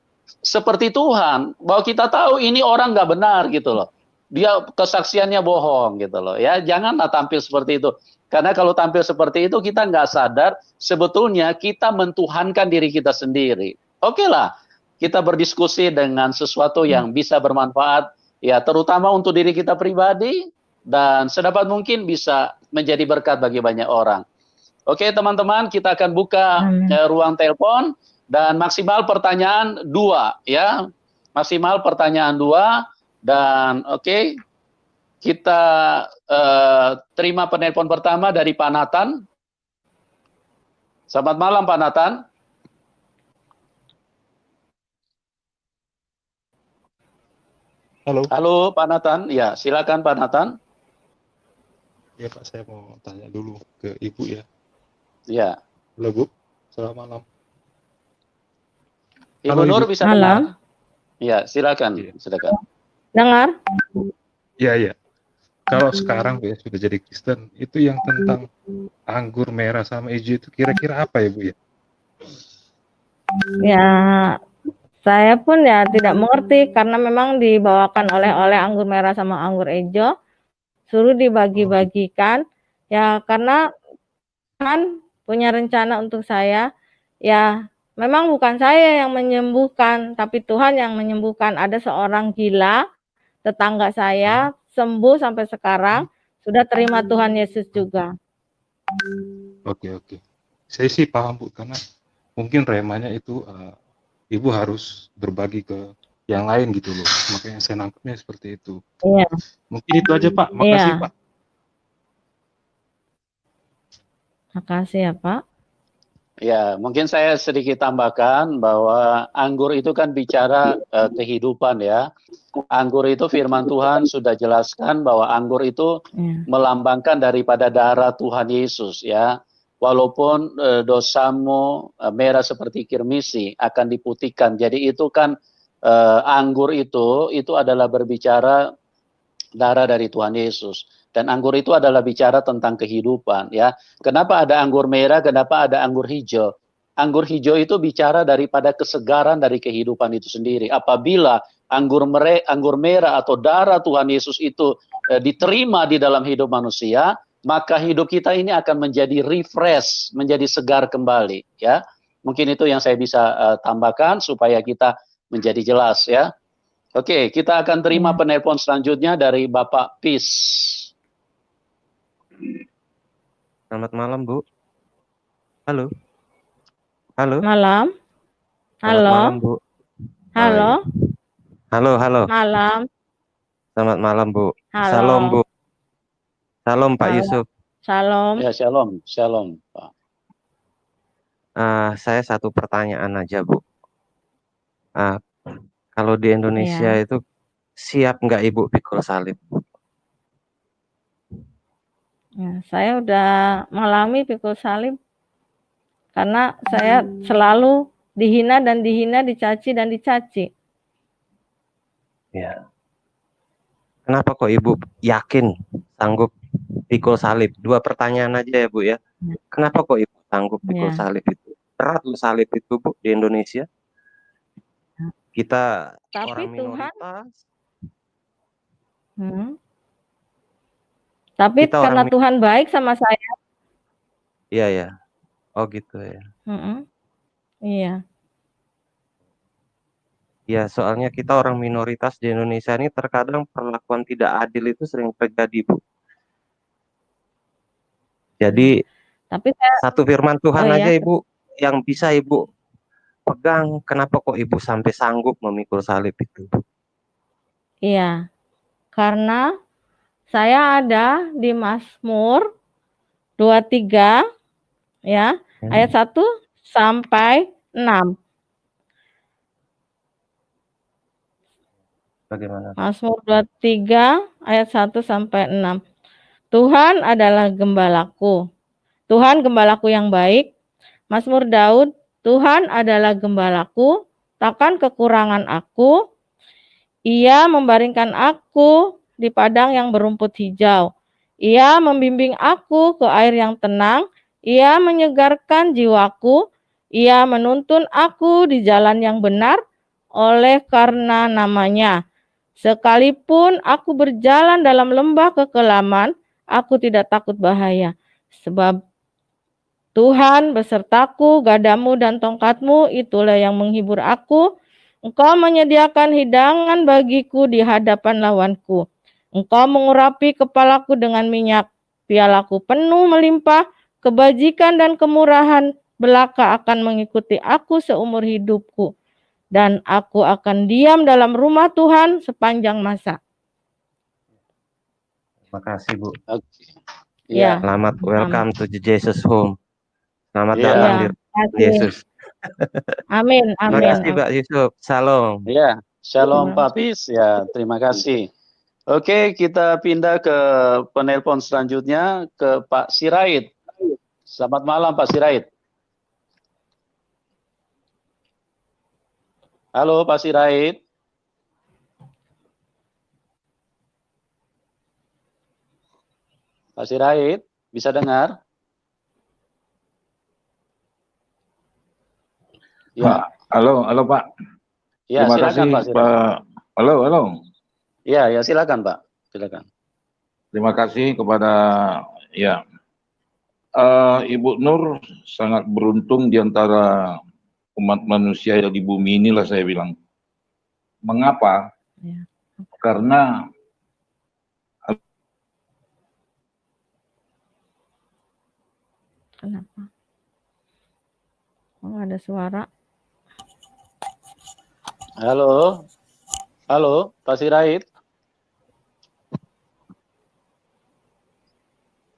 seperti Tuhan, bahwa kita tahu ini orang nggak benar gitu loh. Dia kesaksiannya bohong gitu loh ya. Janganlah tampil seperti itu. Karena kalau tampil seperti itu kita nggak sadar sebetulnya kita mentuhankan diri kita sendiri. Oke lah, kita berdiskusi dengan sesuatu yang bisa bermanfaat ya, terutama untuk diri kita pribadi dan sedapat mungkin bisa menjadi berkat bagi banyak orang. Oke teman-teman, kita akan buka ruang telepon dan maksimal pertanyaan 2 ya. Maksimal pertanyaan 2 dan oke. Kita terima penelpon pertama dari Pak Nathan. Selamat malam Pak Nathan.
Halo.
Halo Pak Nathan. Ya, silakan Pak Nathan.
Ya Pak, saya mau tanya dulu ke Ibu ya.
Ya.
Halo Bu, selamat malam.
Ibu
Halo,
Nur
Ibu.
bisa
Malam.
dengar? Ya, silakan.
Iya.
Silakan.
Dengar?
Iya. Kalau sekarang Bu ya sudah jadi Kristen, itu yang tentang anggur merah sama hijau itu kira-kira apa ya Bu ya?
Ya, saya pun ya tidak mengerti karena memang dibawakan oleh anggur merah sama anggur hijau, suruh dibagi-bagikan. Ya, karena kan punya rencana untuk saya, ya memang bukan saya yang menyembuhkan, tapi Tuhan yang menyembuhkan. Ada seorang gila, tetangga saya, sembuh sampai sekarang, sudah terima Tuhan Yesus juga.
Oke. Saya sih paham Bu, karena mungkin remanya itu Ibu harus berbagi ke yang lain gitu loh. Makanya saya nangkepnya seperti itu.
Iya.
Mungkin itu aja Pak, makasih
Iya.
Pak.
Makasih ya Pak.
Ya, mungkin saya sedikit tambahkan bahwa anggur itu kan bicara kehidupan ya. Anggur itu firman Tuhan sudah jelaskan bahwa anggur itu melambangkan daripada darah Tuhan Yesus ya. Walaupun dosamu merah seperti kirmisi akan diputihkan. Jadi itu kan anggur itu adalah berbicara darah dari Tuhan Yesus. Dan anggur itu adalah bicara tentang kehidupan ya. Kenapa ada anggur merah, kenapa ada anggur hijau? Anggur hijau itu bicara daripada kesegaran dari kehidupan itu sendiri. Apabila anggur merah atau darah Tuhan Yesus itu diterima di dalam hidup manusia, maka hidup kita ini akan menjadi refresh, menjadi segar kembali ya. Mungkin itu yang saya bisa tambahkan supaya kita menjadi jelas ya. Oke, kita akan terima penelpon selanjutnya dari Bapak Pis.
Selamat malam, Bu. Halo. Halo.
Malam.
Selamat
Halo.
malam, Bu.
Halo.
Halo.
Malam.
Selamat malam, Bu.
Halo.
Salam, Bu. Salam, Pak
Halo.
Yusuf.
Shalom.
Ya, shalom, Pak.
Saya satu pertanyaan aja, Bu. Kalau di Indonesia itu siap nggak Ibu pikul salib?
Ya, saya udah mengalami pikul salib karena saya selalu dihina, dicaci dan dicaci.
Ya. Kenapa kok Ibu yakin sanggup pikul salib? 2 pertanyaan aja ya, Bu ya. Kenapa kok Ibu sanggup pikul salib itu? Berat loh salib itu, Bu, di Indonesia. kita
Tapi
orang
Tuhan,
minoritas,
tapi
kita
karena
orang
Tuhan baik sama saya,
iya ya. Oh gitu ya.
iya.
Ya, soalnya kita orang minoritas di Indonesia ini terkadang perlakuan tidak adil itu sering terjadi, Bu. Jadi
Tapi saya,
satu firman Tuhan
oh
aja
ya,
Ibu yang bisa Ibu pegang, kenapa kok Ibu sampai sanggup memikul salib itu?
iya. Karena saya ada di Mazmur 23 ya, ayat 1 sampai 6.
Bagaimana?
Mazmur 23 ayat 1 sampai 6. Tuhan adalah gembalaku. Tuhan gembalaku yang baik. Mazmur Daud, Tuhan adalah gembalaku, takkan kekurangan aku. Ia membaringkan aku di padang yang berumput hijau. Ia membimbing aku ke air yang tenang. Ia menyegarkan jiwaku. Ia menuntun aku di jalan yang benar oleh karena namanya. Sekalipun aku berjalan dalam lembah kekelaman, aku tidak takut bahaya. Sebab Tuhan besertaku, gadamu dan tongkatmu, itulah yang menghibur aku. Engkau menyediakan hidangan bagiku di hadapan lawanku. Engkau mengurapi kepalaku dengan minyak. Pialaku penuh melimpah, kebajikan dan kemurahan belaka akan mengikuti aku seumur hidupku. Dan aku akan diam dalam rumah Tuhan sepanjang masa.
Terima kasih Bu.
Oke.
Ya.
Selamat welcome to Jesus home. Selamat
Iya.
datang di
Terima
Yesus.
Amin,
Terima
amin.
kasih Pak Yusuf. Salam.
Ya, shalom Papis. Ya, terima kasih. Oke, kita pindah ke penelpon selanjutnya ke Pak Sirait. Selamat malam Pak Sirait. Halo Pak Sirait. Pak Sirait, bisa dengar? Ya.
Halo Pak.
Ya,
Terima
silakan
kasih
Pak Sirait.
Pak. Halo.
Ya, silakan Pak. Silakan.
Terima kasih kepada Ibu Nur, sangat beruntung di antara umat manusia yang di bumi inilah saya bilang. Mengapa?
Ya.
Karena
Kenapa? Oh, ada suara.
Halo. Halo, Pak Sirait.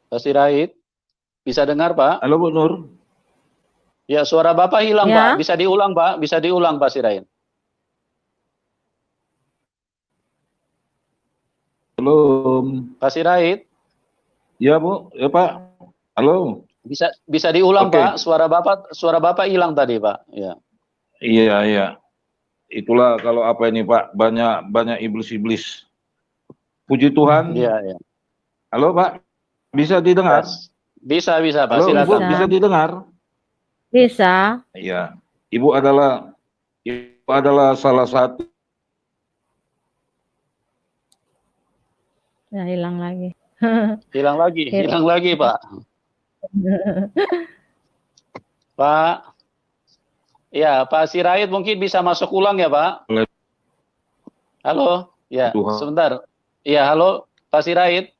Pak Sirait, bisa dengar Pak?
halo Bu Nur.
Ya, suara Bapak hilang
Ya.
Pak. Bisa diulang Pak? Bisa diulang Pak Sirait.
Belum.
Pak Sirait.
Ya Bu, ya Pak. Halo.
Bisa diulang
Oke.
Pak? Suara Bapak hilang tadi Pak. Ya.
Iya. Itulah kalau apa ini Pak, banyak iblis-iblis. Puji Tuhan.
Iya.
Halo Pak, bisa didengar?
Bisa Pak.
Halo Ibu,
Silakan.
bisa didengar?
Bisa.
Iya. Ibu adalah salah satu.
Ya, hilang lagi.
Hilang lagi Pak. Pak. Ya, Pak Sirait mungkin bisa masuk ulang ya Pak. Halo. Ya,
Tuhan.
sebentar. Ya, halo Pak Sirait.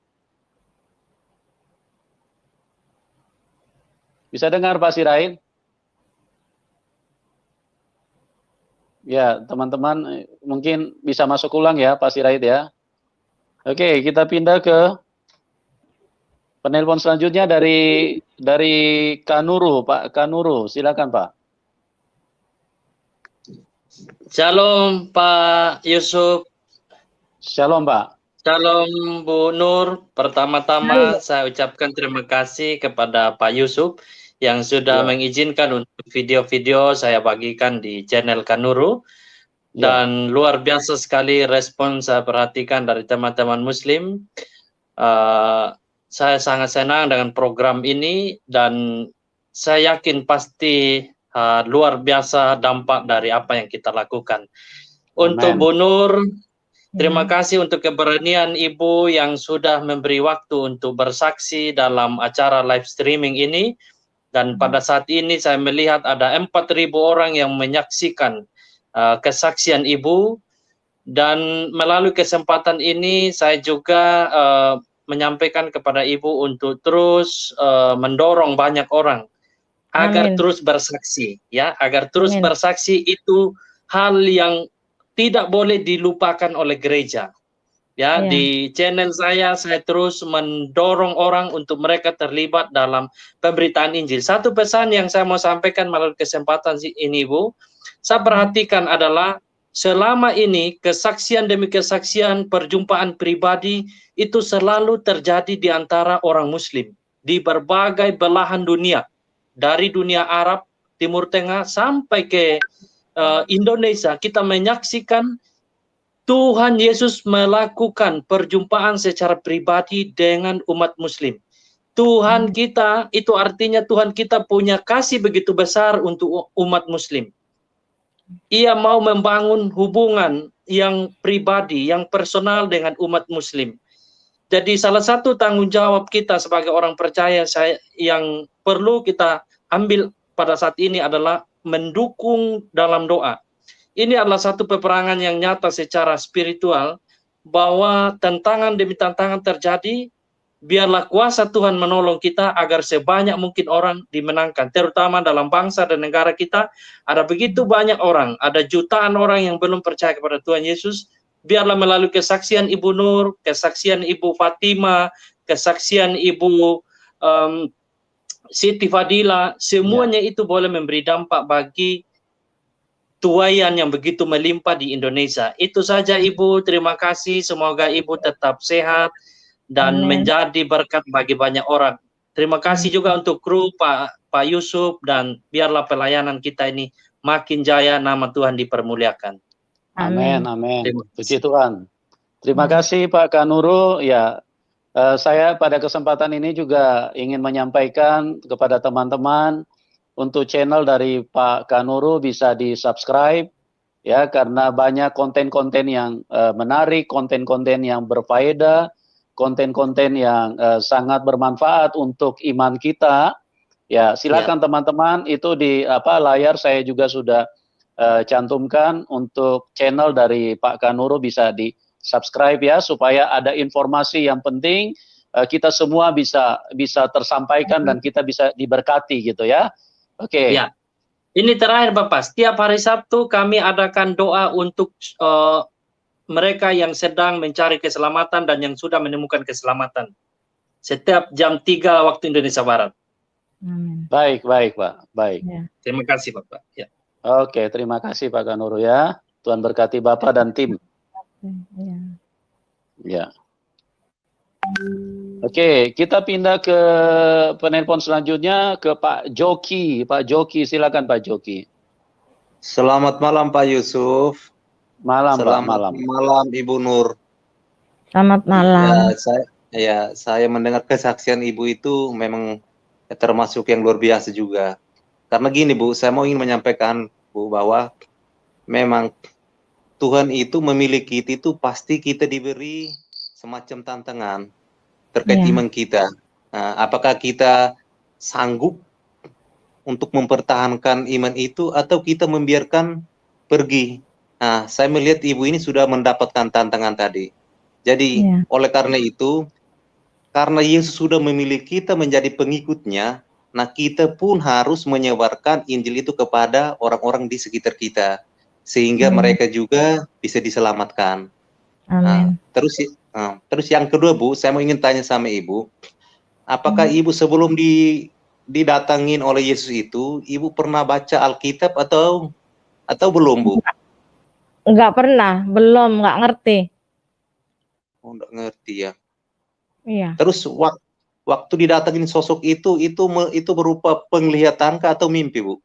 Bisa dengar Pak Sirait? Ya, teman-teman mungkin bisa masuk ulang ya Pak Sirait ya. Oke, kita pindah ke penelpon selanjutnya dari Kanuru, Pak Kanuru. Silakan Pak.
Shalom Pak Yusuf.
Shalom Pak.
Shalom Bu Nur. Pertama-tama saya ucapkan terima kasih kepada Pak Yusuf yang sudah mengizinkan untuk video-video saya bagikan di channel Kanuru. Dan luar biasa sekali respon saya perhatikan dari teman-teman Muslim. Saya sangat senang dengan program ini dan saya yakin pasti luar biasa dampak dari apa yang kita lakukan. Untuk
Amin.
Bu Nur, terima
Ya.
kasih untuk keberanian Ibu yang sudah memberi waktu untuk bersaksi dalam acara live streaming ini. Dan pada saat ini saya melihat ada 4.000 orang yang menyaksikan kesaksian Ibu. Dan melalui kesempatan ini saya juga menyampaikan kepada Ibu untuk terus mendorong banyak orang agar
Amin.
terus bersaksi, ya, agar terus
Amin.
bersaksi itu hal yang tidak boleh dilupakan oleh gereja. Ya,
Ya.
di channel saya terus mendorong orang untuk mereka terlibat dalam pemberitaan Injil. Satu pesan yang saya mau sampaikan melalui kesempatan ini, Bu, saya perhatikan adalah selama ini kesaksian demi kesaksian, perjumpaan pribadi itu selalu terjadi di antara orang Muslim di berbagai belahan dunia, dari dunia Arab, Timur Tengah sampai ke Indonesia. Kita menyaksikan Tuhan Yesus melakukan perjumpaan secara pribadi dengan umat Muslim. Tuhan kita, itu artinya Tuhan kita punya kasih begitu besar untuk umat Muslim. Ia mau membangun hubungan yang pribadi, yang personal dengan umat Muslim. Jadi salah satu tanggung jawab kita sebagai orang percaya yang perlu kita ambil pada saat ini adalah mendukung dalam doa. Ini adalah satu peperangan yang nyata secara spiritual, bahwa tantangan demi tantangan terjadi. Biarlah kuasa Tuhan menolong kita agar sebanyak mungkin orang dimenangkan, terutama dalam bangsa dan negara kita. Ada begitu banyak orang, ada jutaan orang yang belum percaya kepada Tuhan Yesus. Biarlah melalui kesaksian Ibu Nur, kesaksian Ibu Fatima, kesaksian Ibu Siti Fadila, semuanya itu boleh memberi dampak bagi tuaian yang begitu melimpah di Indonesia. Itu saja Ibu, terima kasih. Semoga Ibu tetap sehat dan menjadi berkat bagi banyak orang. Terima kasih juga untuk kru Pak Yusuf, dan biarlah pelayanan kita ini makin jaya, nama Tuhan dipermuliakan.
Amin, amin.
Terima
Puji Tuhan. Terima kasih Pak Kanuru. Ya, saya pada kesempatan ini juga ingin menyampaikan kepada teman-teman untuk channel dari Pak Kanuru bisa di-subscribe ya, karena banyak konten-konten yang menarik, konten-konten yang berfaedah, konten-konten yang sangat bermanfaat untuk iman kita. Ya, silakan teman-teman, itu di layar saya juga sudah cantumkan untuk channel dari Pak Kanuru, bisa di-subscribe ya, supaya ada informasi yang penting kita semua bisa tersampaikan dan kita bisa diberkati gitu ya. Oke.
Ya. Ini terakhir Bapak, setiap hari Sabtu kami adakan doa untuk mereka yang sedang mencari keselamatan dan yang sudah menemukan keselamatan. Setiap jam 3 waktu Indonesia Barat.
Baik, baik Pak. Baik.
Ya.
Terima kasih Bapak. Ya.
Oke, terima kasih Pak Kanuru ya. Tuhan berkati Bapak dan tim.
Ya.
Ya. Oke, kita pindah ke penelpon selanjutnya ke Pak Joki. Pak Joki, silakan Pak Joki.
Selamat malam Pak Yusuf.
Malam Pak,
Selamat malam Ibu Nur.
Selamat malam.
Saya mendengar kesaksian Ibu itu memang termasuk yang luar biasa juga. Karena gini Bu, saya ingin menyampaikan Bu bahwa memang Tuhan itu memilih kita itu pasti kita diberi semacam tantangan terkait iman kita. Nah, apakah kita sanggup untuk mempertahankan iman itu atau kita membiarkan pergi? Nah, saya melihat Ibu ini sudah mendapatkan tantangan tadi. Jadi, oleh karena itu, karena Yesus sudah memilih kita menjadi pengikutnya, nah kita pun harus menyebarkan Injil itu kepada orang-orang di sekitar kita, sehingga mereka juga bisa diselamatkan. Nah, terus yang kedua Bu, saya mau ingin tanya sama Ibu, apakah Ibu sebelum didatangin oleh Yesus itu, Ibu pernah baca Alkitab atau belum Bu?
Enggak pernah, belum, enggak ngerti.
Oh, enggak ngerti ya.
Iya.
Terus waktu didatangin sosok itu berupa penglihatan atau mimpi Bu?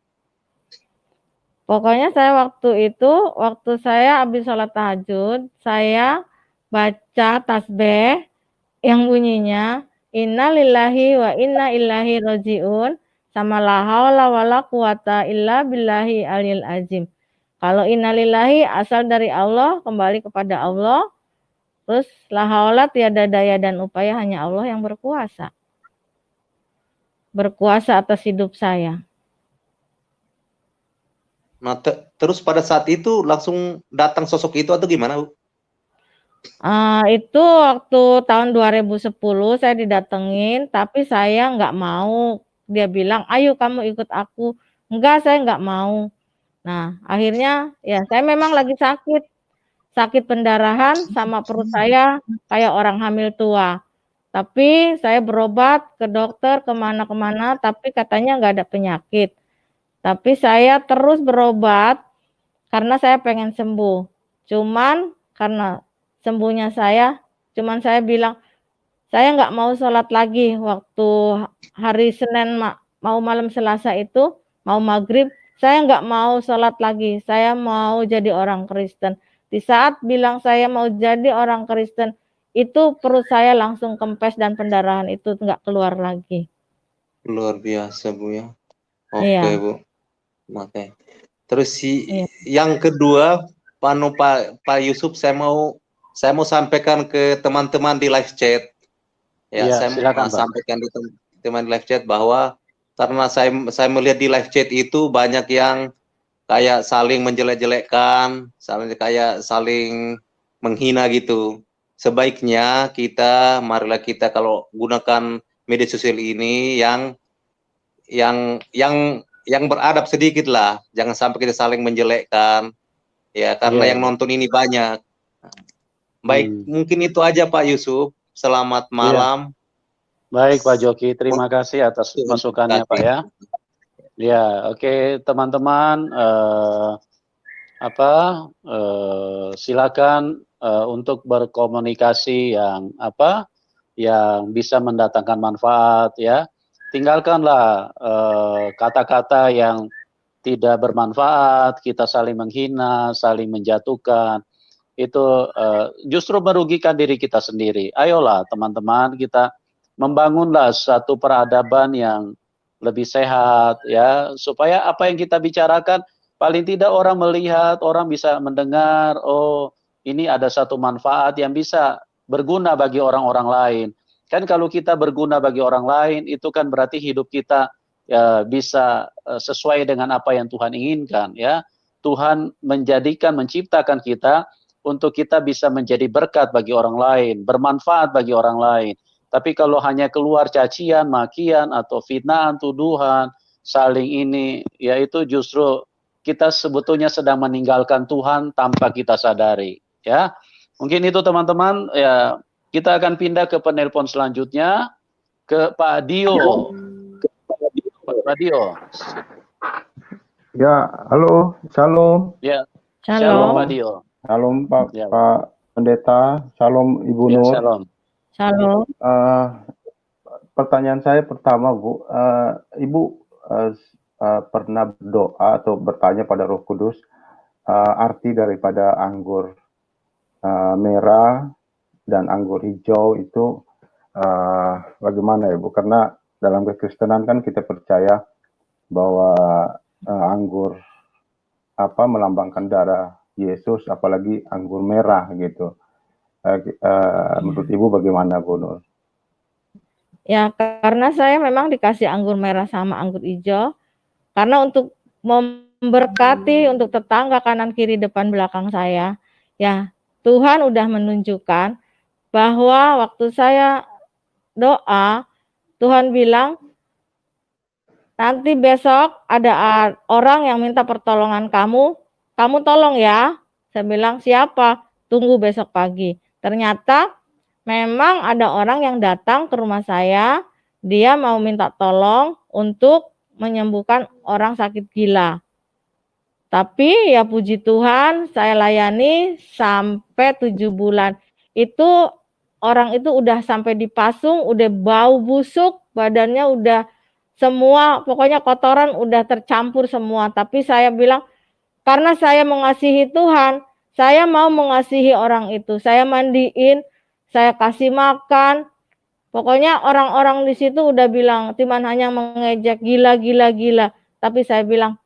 Pokoknya saya waktu saya habis sholat tahajud, saya baca tasbih yang bunyinya Inna lillahi wa inna ilaihi roji'un sama la haula wala quwata illa billahi aliyil azim. Kalau innalillahi asal dari Allah, kembali kepada Allah. Terus la haula tiada daya dan upaya, hanya Allah yang berkuasa. Berkuasa atas hidup saya.
Nah, terus pada saat itu langsung datang sosok itu atau gimana, Bu?
Itu waktu tahun 2010 saya didatengin, tapi saya nggak mau. Dia bilang, ayo kamu ikut aku. Enggak, saya nggak mau. Nah, akhirnya ya saya memang lagi sakit pendarahan sama perut saya kayak orang hamil tua. Tapi saya berobat ke dokter kemana-kemana, tapi katanya nggak ada penyakit. Tapi saya terus berobat karena saya pengen sembuh. Cuman karena sembuhnya cuman saya bilang, saya nggak mau sholat lagi waktu hari Senin mau malam Selasa itu, mau maghrib, saya nggak mau sholat lagi, saya mau jadi orang Kristen. Di saat bilang saya mau jadi orang Kristen, itu perut saya langsung kempes dan pendarahan itu nggak keluar lagi.
Luar biasa, Bu ya. Oke,
Iya.
Bu. Oke. Terus yang kedua, Pak Yusuf, saya mau sampaikan ke teman-teman di live chat. Ya, saya
silakan,
mau
Pak.
sampaikan di teman live chat bahwa karena saya melihat di live chat itu banyak yang kayak saling menjelek-jelekkan, saling menghina gitu. Sebaiknya marilah kita kalau gunakan media sosial ini yang beradab sedikit lah, jangan sampai kita saling menjelekkan, ya karena yang nonton ini banyak. Baik, mungkin itu aja Pak Yusuf. Selamat malam.
Baik Pak Joki, terima kasih atas masukannya Pak ya. Ya, oke teman-teman, silakan untuk berkomunikasi yang bisa mendatangkan manfaat ya. Tinggalkanlah kata-kata yang tidak bermanfaat, kita saling menghina, saling menjatuhkan, itu justru merugikan diri kita sendiri. Ayolah teman-teman, kita membangunlah satu peradaban yang lebih sehat ya, supaya apa yang kita bicarakan paling tidak orang melihat, orang bisa mendengar, oh ini ada satu manfaat yang bisa berguna bagi orang-orang lain. Kan kalau kita berguna bagi orang lain, itu kan berarti hidup kita ya, bisa sesuai dengan apa yang Tuhan inginkan ya. Tuhan menciptakan kita untuk kita bisa menjadi berkat bagi orang lain, bermanfaat bagi orang lain. Tapi kalau hanya keluar cacian, makian, atau fitnah, tuduhan, saling ini, ya itu justru kita sebetulnya sedang meninggalkan Tuhan tanpa kita sadari. Ya, mungkin itu teman-teman. Ya, kita akan pindah ke penelpon selanjutnya ke Pak Dio. Pak Dio.
Ya, halo, shalom.
Ya, shalom Pak Dio.
Shalom Pak,
Ya.
Pak Pendeta, shalom Ibu
Ya,
Nur.
shalom.
Shalom.
Pertanyaan saya pertama Bu, Ibu pernah berdoa atau bertanya pada Roh Kudus arti daripada anggur merah dan anggur hijau itu bagaimana ya Bu? Karena dalam kekristenan kan kita percaya bahwa anggur melambangkan darah Yesus, apalagi anggur merah gitu. Menurut Ibu bagaimana Bu Nur?
Ya, karena saya memang dikasih anggur merah sama anggur hijau, karena untuk memberkati untuk tetangga kanan kiri depan belakang saya. Ya, Tuhan udah menunjukkan bahwa waktu saya doa, Tuhan bilang, nanti besok ada orang yang minta pertolongan kamu tolong ya. Saya bilang, siapa? Tunggu besok pagi. Ternyata memang ada orang yang datang ke rumah saya, dia mau minta tolong untuk menyembuhkan orang sakit gila. Tapi ya puji Tuhan, saya layani sampai 7 bulan. Itu orang itu udah sampai dipasung, udah bau busuk, badannya udah semua, pokoknya kotoran udah tercampur semua. Tapi saya bilang, karena saya mengasihi Tuhan, saya mau mengasihi orang itu. Saya mandiin, saya kasih makan. Pokoknya orang-orang di situ udah bilang, Timan hanya mengejek, gila. Tapi saya bilang,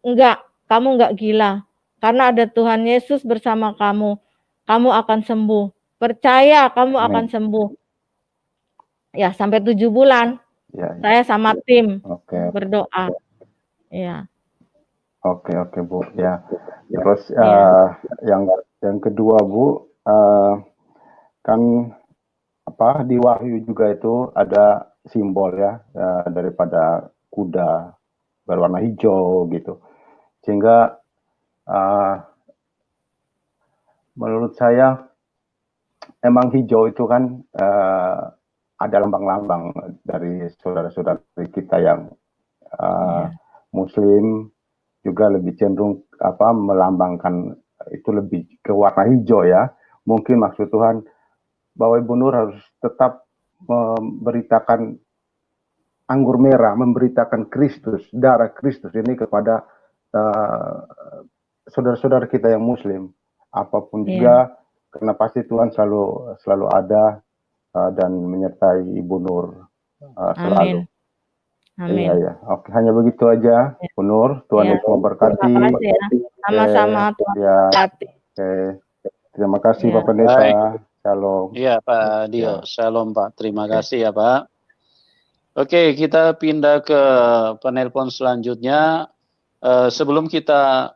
enggak, kamu nggak gila. Karena ada Tuhan Yesus bersama kamu. Kamu akan sembuh. Percaya kamu akan sembuh. Ya, sampai 7 bulan.
Ya,
Saya sama tim
oke,
berdoa. Ya.
oke, Bu. Ya, terus
Ya.
yang kedua, Bu, kan di Wahyu juga itu ada simbol ya, daripada kuda berwarna hijau gitu. Sehingga menurut saya emang hijau itu kan ada lambang-lambang dari saudara-saudara kita yang Muslim juga lebih cenderung melambangkan itu lebih ke warna hijau ya. Mungkin maksud Tuhan bahwa Ibu Nur harus tetap memberitakan anggur merah, memberitakan Kristus, darah Kristus ini kepada saudara-saudara kita yang Muslim, apapun juga, karena pasti Tuhan selalu ada dan menyertai Ibu Nur selalu.
Amin.
Iya. Oke, hanya begitu aja, Bu Nur. Tuhan Yesus memberkati.
Terima kasih ya. Sama-sama, Tuhan memberkati.
Oke. Terima kasih Pak Pendeta.
Baik.
Shalom.
Iya Pak Dio, Shalom Pak. Terima kasih ya Pak. Oke, kita pindah ke penelpon selanjutnya. Sebelum kita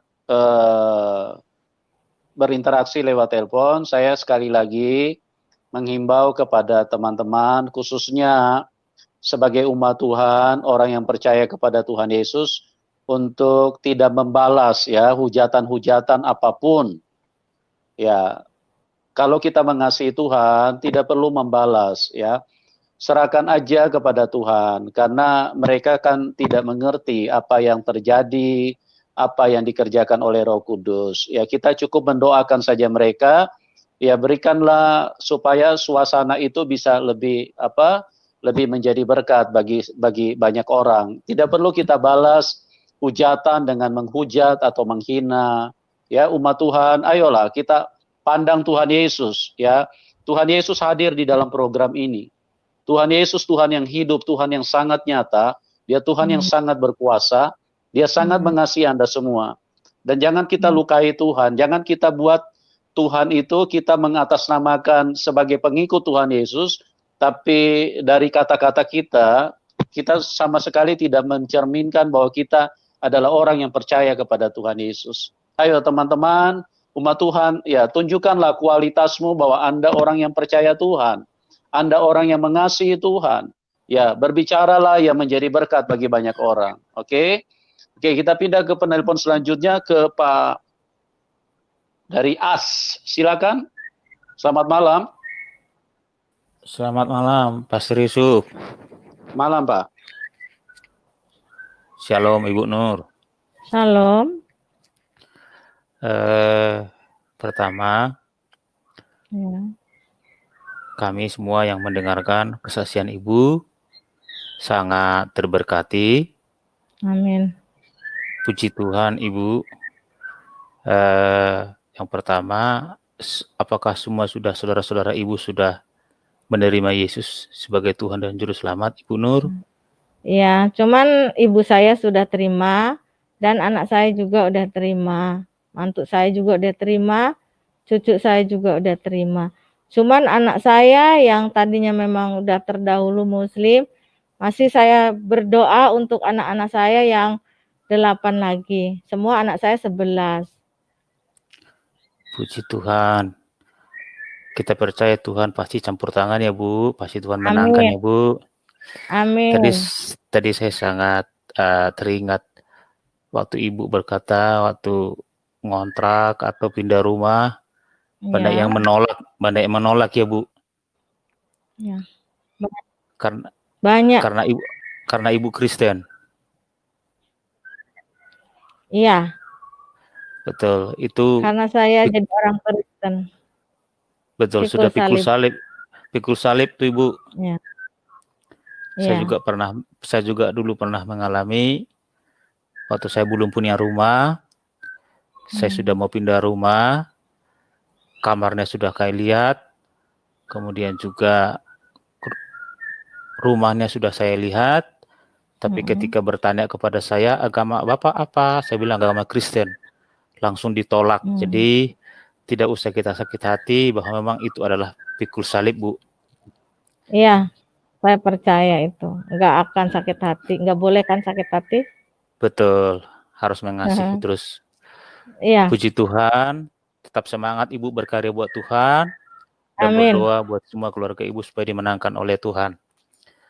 berinteraksi lewat telepon, saya sekali lagi menghimbau kepada teman-teman, khususnya sebagai umat Tuhan, orang yang percaya kepada Tuhan Yesus, untuk tidak membalas ya hujatan-hujatan apapun. Ya, kalau kita mengasihi Tuhan, tidak perlu membalas ya. Serahkan aja kepada Tuhan, karena mereka kan tidak mengerti apa yang terjadi, apa yang dikerjakan oleh Roh Kudus. Ya, kita cukup mendoakan saja mereka. Ya, berikanlah supaya suasana itu bisa lebih menjadi berkat bagi banyak orang. Tidak perlu kita balas hujatan dengan menghujat atau menghina. Ya, umat Tuhan, ayolah kita pandang Tuhan Yesus ya. Tuhan Yesus hadir di dalam program ini. Tuhan Yesus Tuhan yang hidup, Tuhan yang sangat nyata, Dia Tuhan yang sangat berkuasa, Dia sangat mengasihi Anda semua. Dan jangan kita lukai Tuhan, jangan kita buat Tuhan itu kita mengatasnamakan sebagai pengikut Tuhan Yesus, tapi dari kata-kata kita sama sekali tidak mencerminkan bahwa kita adalah orang yang percaya kepada Tuhan Yesus. Ayo teman-teman, umat Tuhan, ya tunjukkanlah kualitasmu bahwa Anda orang yang percaya Tuhan. Anda orang yang mengasihi Tuhan. Ya, berbicaralah yang menjadi berkat bagi banyak orang. Oke, kita pindah ke penelpon selanjutnya ke Pak dari AS. Silakan. Selamat malam.
Selamat malam, Pastor Yusuf.
Malam, Pak.
Shalom, Ibu Nur.
Shalom.
Pertama, kami semua yang mendengarkan kesaksian Ibu sangat terberkati.
Amin.
Puji Tuhan, Ibu. Yang pertama, apakah semua saudara-saudara Ibu sudah menerima Yesus sebagai Tuhan dan Juru Selamat, Ibu Nur?
Ya, cuman ibu saya sudah terima dan anak saya juga udah terima. Mantu saya juga udah terima, cucu saya juga udah terima. Cuman anak saya yang tadinya memang udah terdahulu Muslim, masih saya berdoa untuk anak-anak saya yang 8 lagi. Semua anak saya 11.
Puji Tuhan. Kita percaya Tuhan pasti campur tangan ya Bu, pasti Tuhan menangkan ya Bu.
Amin.
Tadi saya sangat teringat waktu Ibu berkata waktu ngontrak atau pindah rumah, banyak yang menolak ya Bu.
Ya.
Karena Ibu Kristen.
Iya.
Betul, itu.
Karena saya jadi orang Kristen.
Betul, sudah pikul salib tuh Ibu.
Ya.
Saya juga dulu pernah mengalami waktu saya belum punya rumah. Saya sudah mau pindah rumah. Kamarnya sudah kayak lihat. Kemudian juga rumahnya sudah saya lihat. Tapi ketika bertanya kepada saya, agama Bapak apa? Saya bilang agama Kristen. Langsung ditolak. Jadi tidak usah kita sakit hati bahwa memang itu adalah pikul salib, Bu.
Iya, saya percaya itu. Nggak akan sakit hati. Nggak boleh kan sakit hati?
Betul, harus mengasihi terus.
Iya.
Puji Tuhan, tetap semangat Ibu berkarya buat Tuhan. Dan
Amin.
berdoa buat semua keluarga Ibu supaya dimenangkan oleh Tuhan.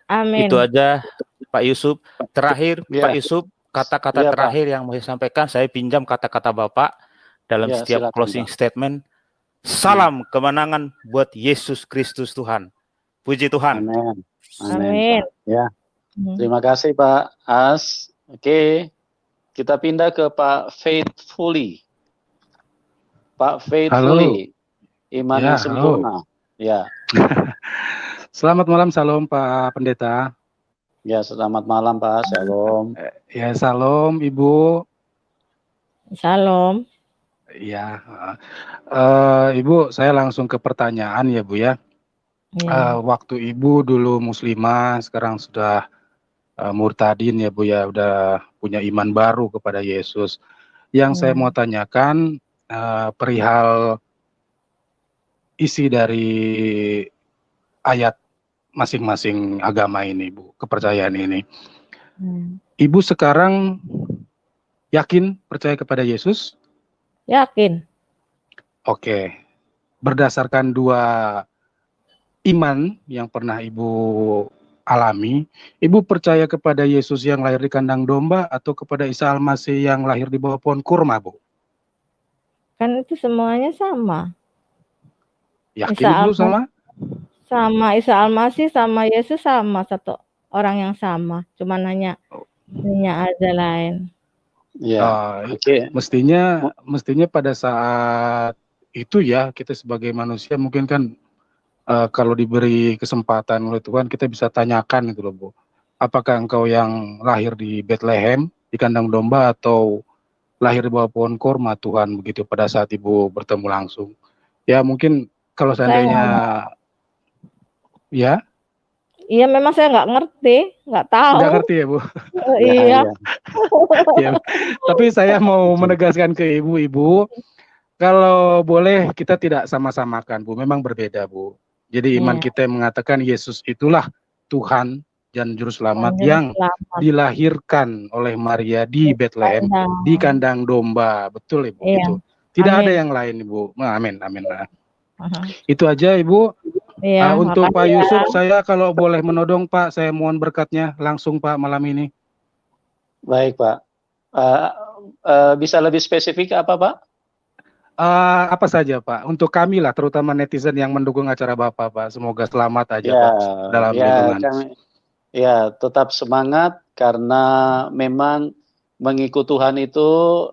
Amin.
Itu aja Pak Yusuf. Terakhir Pak Yusuf, kata-kata
Iya,
terakhir yang mau saya sampaikan, saya pinjam kata-kata Bapak dalam
Ya,
setiap
silakan,
closing
Pak.
statement. Salam kemenangan buat Yesus Kristus Tuhan. Puji Tuhan.
Amin.
Amin.
Pak. Ya. Terima kasih Pak As. Oke. Kita pindah ke Pak Faithfully. Pak Faithfully. Iman yang sempurna. Ya.
Selamat malam, salam Pak Pendeta.
Ya, selamat malam Pak. Shalom.
Ya, salam Ibu.
Salam.
Ya, Ibu, saya langsung ke pertanyaan ya Bu ya. Waktu Ibu dulu muslimah, sekarang sudah murtadin ya Bu ya, udah punya iman baru kepada Yesus. Yang saya mau tanyakan perihal isi dari ayat masing-masing agama ini Bu, kepercayaan ini. Ibu sekarang yakin percaya kepada Yesus?
Yakin.
Oke. Berdasarkan dua iman yang pernah Ibu alami, Ibu percaya kepada Yesus yang lahir di kandang domba atau kepada Isa Al-Masih yang lahir di bawah pohon kurma, Bu?
Kan itu semuanya sama.
Yakin Bu sama?
Sama Isa Al-Masih sama Yesus sama, satu orang yang sama. Cuman hanya aja lain.
Ya.
Mestinya pada saat itu ya kita sebagai manusia mungkin kan kalau diberi kesempatan oleh Tuhan kita bisa tanyakan gitu loh Bu. Apakah engkau yang lahir di Bethlehem di kandang domba atau lahir di bawah pohon kurma Tuhan begitu pada saat Ibu bertemu langsung. Ya mungkin kalau seandainya ya.
Iya memang saya nggak ngerti, nggak tahu.
Nggak ngerti ya Bu.
Iya.
Ya, tapi saya mau menegaskan ke Ibu, kalau boleh kita tidak sama-samakan Bu, memang berbeda Bu. Jadi iman kita yang mengatakan Yesus itulah Tuhan dan Juru Selamat yang dilahirkan oleh Maria di Bethlehem, di kandang domba, betul Ibu. Gitu. Tidak ada yang lain Ibu. Amin, amin. Itu aja Ibu. Untuk Pak Yusuf, saya kalau boleh menodong Pak, saya mohon berkatnya langsung Pak malam ini.
Baik Pak. Bisa lebih spesifik apa Pak?
Apa saja Pak, untuk kami lah, terutama netizen yang mendukung acara Bapak Pak, semoga selamat aja Pak dalam lindungan.
Ya, tetap semangat karena memang mengikut Tuhan itu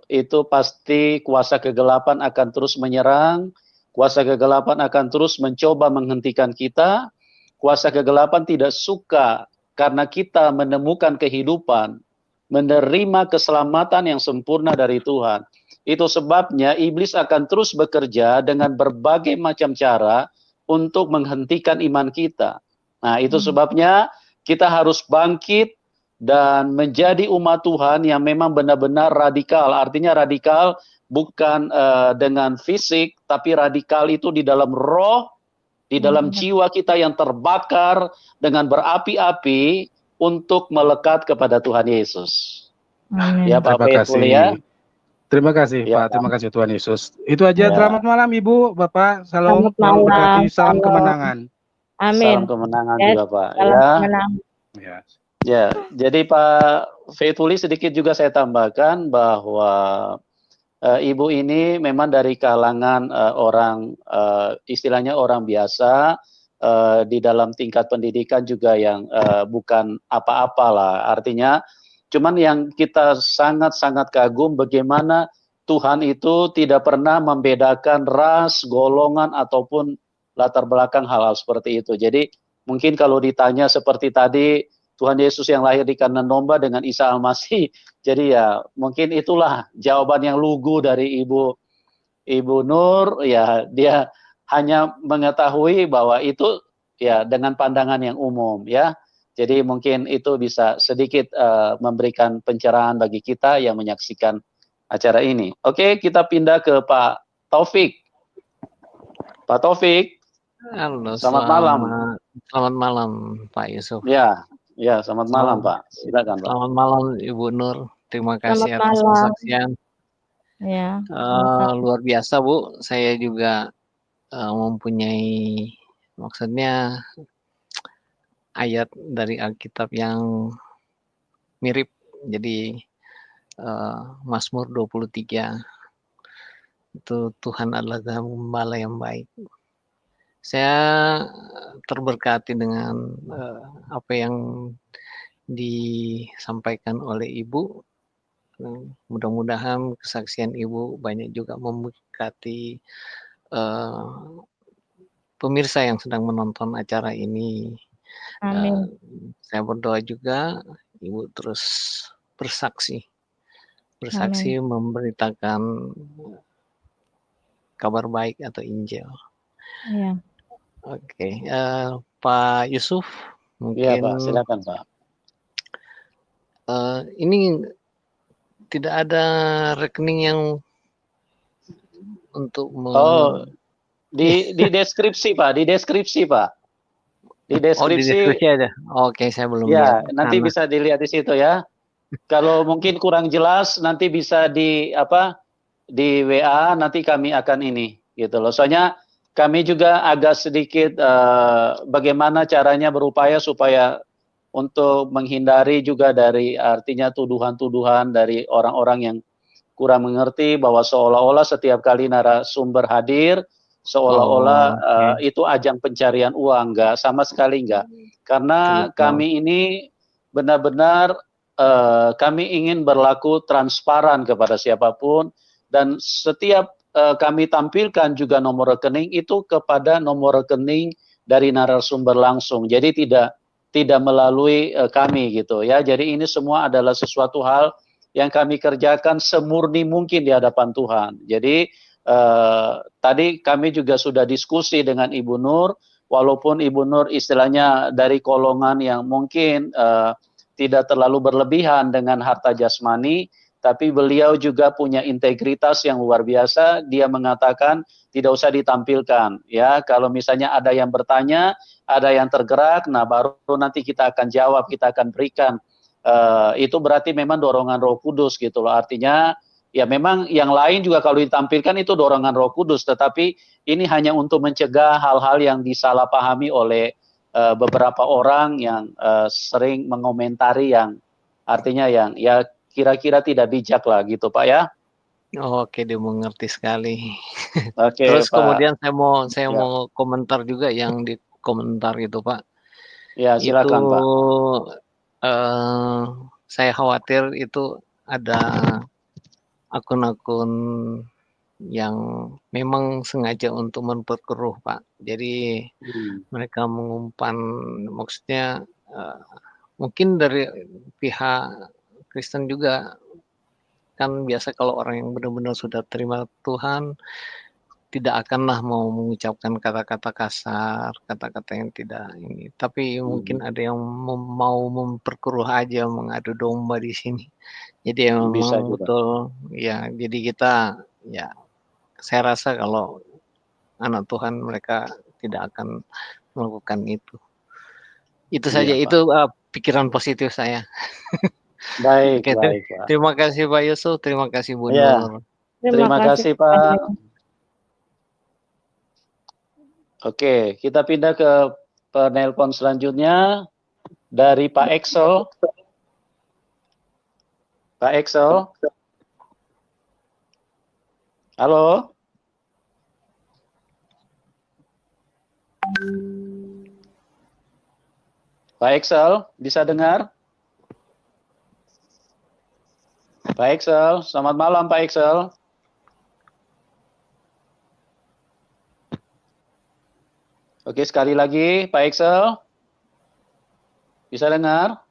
pasti kuasa kegelapan akan terus menyerang, kuasa kegelapan akan terus mencoba menghentikan kita, kuasa kegelapan tidak suka karena kita menemukan kehidupan, menerima keselamatan yang sempurna dari Tuhan. Itu sebabnya iblis akan terus bekerja dengan berbagai macam cara untuk menghentikan iman kita. Nah, itu sebabnya kita harus bangkit dan menjadi umat Tuhan yang memang benar-benar radikal. Artinya radikal bukan dengan fisik, tapi radikal itu di dalam roh, di dalam jiwa kita yang terbakar dengan berapi-api untuk melekat kepada Tuhan Yesus. Ya Pak Faithful ya.
Terima kasih Pak, terima kasih Tuhan Yesus. Itu aja, selamat malam Ibu, Bapak, salam, Tuhan berkati, salam kemenangan.
Amin.
Salam kemenangan juga Pak. Ya, jadi Pak Faithful sedikit juga saya tambahkan bahwa Ibu ini memang dari kalangan orang, istilahnya orang biasa, di dalam tingkat pendidikan juga yang bukan apa-apa lah. Artinya, cuman yang kita sangat-sangat kagum bagaimana Tuhan itu tidak pernah membedakan ras, golongan, ataupun latar belakang hal-hal seperti itu. Jadi mungkin kalau ditanya seperti tadi, Tuhan Yesus yang lahir di kandang domba dengan Isa Al-Masih, jadi ya mungkin itulah jawaban yang lugu dari Ibu Nur, ya dia hanya mengetahui bahwa itu ya dengan pandangan yang umum ya. Jadi mungkin itu bisa sedikit memberikan pencerahan bagi kita yang menyaksikan acara ini. Oke, kita pindah ke Pak Taufik. Pak Taufik,
Halo,
selamat malam.
selamat malam Pak Yusuf.
Ya, selamat malam Pak. Silakan Pak.
Selamat malam Ibu Nur. Terima kasih
Selamat
atas
malam.
kesaksian.
Ya,
Luar biasa Bu. Saya juga mempunyai maksudnya ayat dari Alkitab yang mirip. Jadi Mazmur 23 itu Tuhan adalah gembala yang baik. Saya terberkati dengan apa yang disampaikan oleh Ibu. Mudah-mudahan kesaksian Ibu banyak juga memberkati pemirsa yang sedang menonton acara ini.
amin.
Saya berdoa juga Ibu terus bersaksi memberitakan kabar baik atau Injil.
Ya.
Oke, Pak Yusuf,
Iya
mungkin
Pak, silakan Pak.
ini tidak ada rekening yang untuk
di deskripsi Pak, di deskripsi Pak. Di
Oh, di
deskripsi.
deskripsi ada. Oke, saya belum
Ya,
lihat.
nanti bisa dilihat di situ ya. Kalau mungkin kurang jelas nanti bisa di WA, nanti kami akan ini gitu loh. Soalnya kami juga agak sedikit bagaimana caranya berupaya supaya untuk menghindari juga dari artinya tuduhan-tuduhan dari orang-orang yang kurang mengerti bahwa seolah-olah setiap kali narasumber hadir seolah-olah itu ajang pencarian uang. Enggak, sama sekali enggak. Karena kami ini benar-benar kami ingin berlaku transparan kepada siapapun, dan setiap kami tampilkan juga nomor rekening itu kepada nomor rekening dari narasumber langsung. Jadi tidak melalui kami gitu ya. Jadi ini semua adalah sesuatu hal yang kami kerjakan semurni mungkin di hadapan Tuhan. Jadi tadi kami juga sudah diskusi dengan Ibu Nur, walaupun Ibu Nur istilahnya dari golongan yang mungkin tidak terlalu berlebihan dengan harta jasmani, tapi beliau juga punya integritas yang luar biasa. Dia mengatakan tidak usah ditampilkan ya, kalau misalnya ada yang bertanya, ada yang tergerak, nah baru nanti kita akan jawab, kita akan berikan. Itu berarti memang dorongan Roh Kudus gitu loh. Artinya ya memang yang lain juga kalau ditampilkan itu dorongan Roh Kudus, tetapi ini hanya untuk mencegah hal-hal yang disalahpahami oleh beberapa orang yang sering mengomentari yang artinya yang ya kira-kira tidak bijak lah gitu Pak ya.
Oke, dimengerti sekali.
Oke,
Terus
Pak.
kemudian saya
Ya.
mau komentar juga yang di komentar itu Pak.
Ya, silakan
itu,
Pak.
Saya khawatir itu ada akun-akun yang memang sengaja untuk memperkeruh Pak. Jadi mereka mengumpan, maksudnya mungkin dari pihak Kristen juga, kan biasa kalau orang yang benar-benar sudah terima Tuhan tidak akanlah mau mengucapkan kata-kata kasar, kata-kata yang tidak ini. Tapi mungkin ada yang mau memperkeruh aja, mengadu domba di sini. Jadi
Bisa
memang
juga.
betul ya. Jadi kita ya, saya rasa kalau anak Tuhan mereka tidak akan melakukan itu. Itu saja,
Iya, Pak.
itu pikiran positif saya.
Baik,
Oke,
baik Pak.
terima kasih Pak Yusuf, terima kasih Bu
Ya,
Nur.
terima kasih Pak. Oke, kita pindah ke penelpon selanjutnya dari Pak Excel. Pak Excel. Halo. Pak Excel, bisa dengar? Pak Excel, selamat malam Pak Excel. Oke, sekali lagi Pak Excel. Bisa dengar?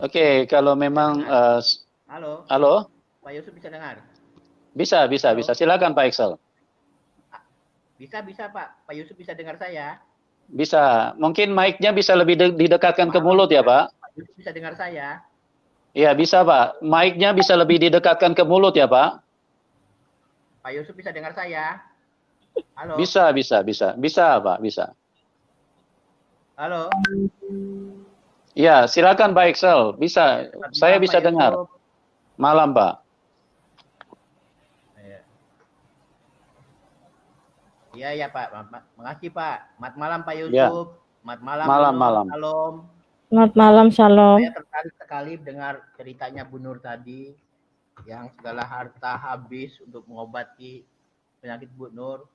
Oke, kalau memang
Halo.
Halo?
Pak Yusuf bisa dengar?
Bisa. Silakan Pak Excel.
Bisa Pak. Pak Yusuf bisa dengar saya?
Bisa. Mungkin mic-nya bisa lebih didekatkan ke mulut ya, Pak?
Pak Yusuf bisa dengar saya?
Iya, bisa, Pak. Mic-nya bisa lebih didekatkan ke mulut ya, Pak?
Pak Yusuf bisa dengar saya? Halo?
Bisa, Pak, bisa.
Halo?
Iya, silakan Pak Excel. Bisa, saya
Malam,
bisa
Pak
dengar.
Yusuf.
Malam, Pak.
Iya Pak. Makasih Pak. Selamat malam Pak
Ya.
Yusuf. Selamat malam.
Malam,
Bu Nur.
malam.
Shalom.
Selamat malam, shalom.
Saya tertarik sekali dengar ceritanya Bu Nur tadi, yang segala harta habis untuk mengobati penyakit Bu Nur.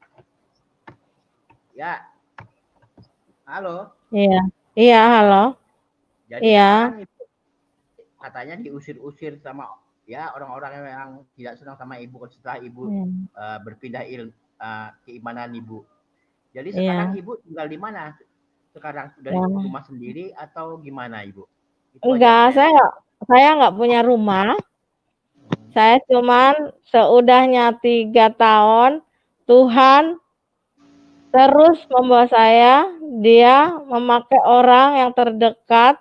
Ya. Halo.
Iya, iya, halo.
Jadi
Iya.
sekarang Ibu katanya diusir-usir sama ya orang-orang yang tidak senang sama Ibu setelah Ibu berpindah keimanan Ibu. Jadi sekarang Ibu tinggal di mana? Sekarang sudah di rumah sendiri atau gimana Ibu?
Enggak, saya nggak punya rumah. Saya cuman seudahnya 3 tahun Tuhan terus membawa saya, dia memakai orang yang terdekat.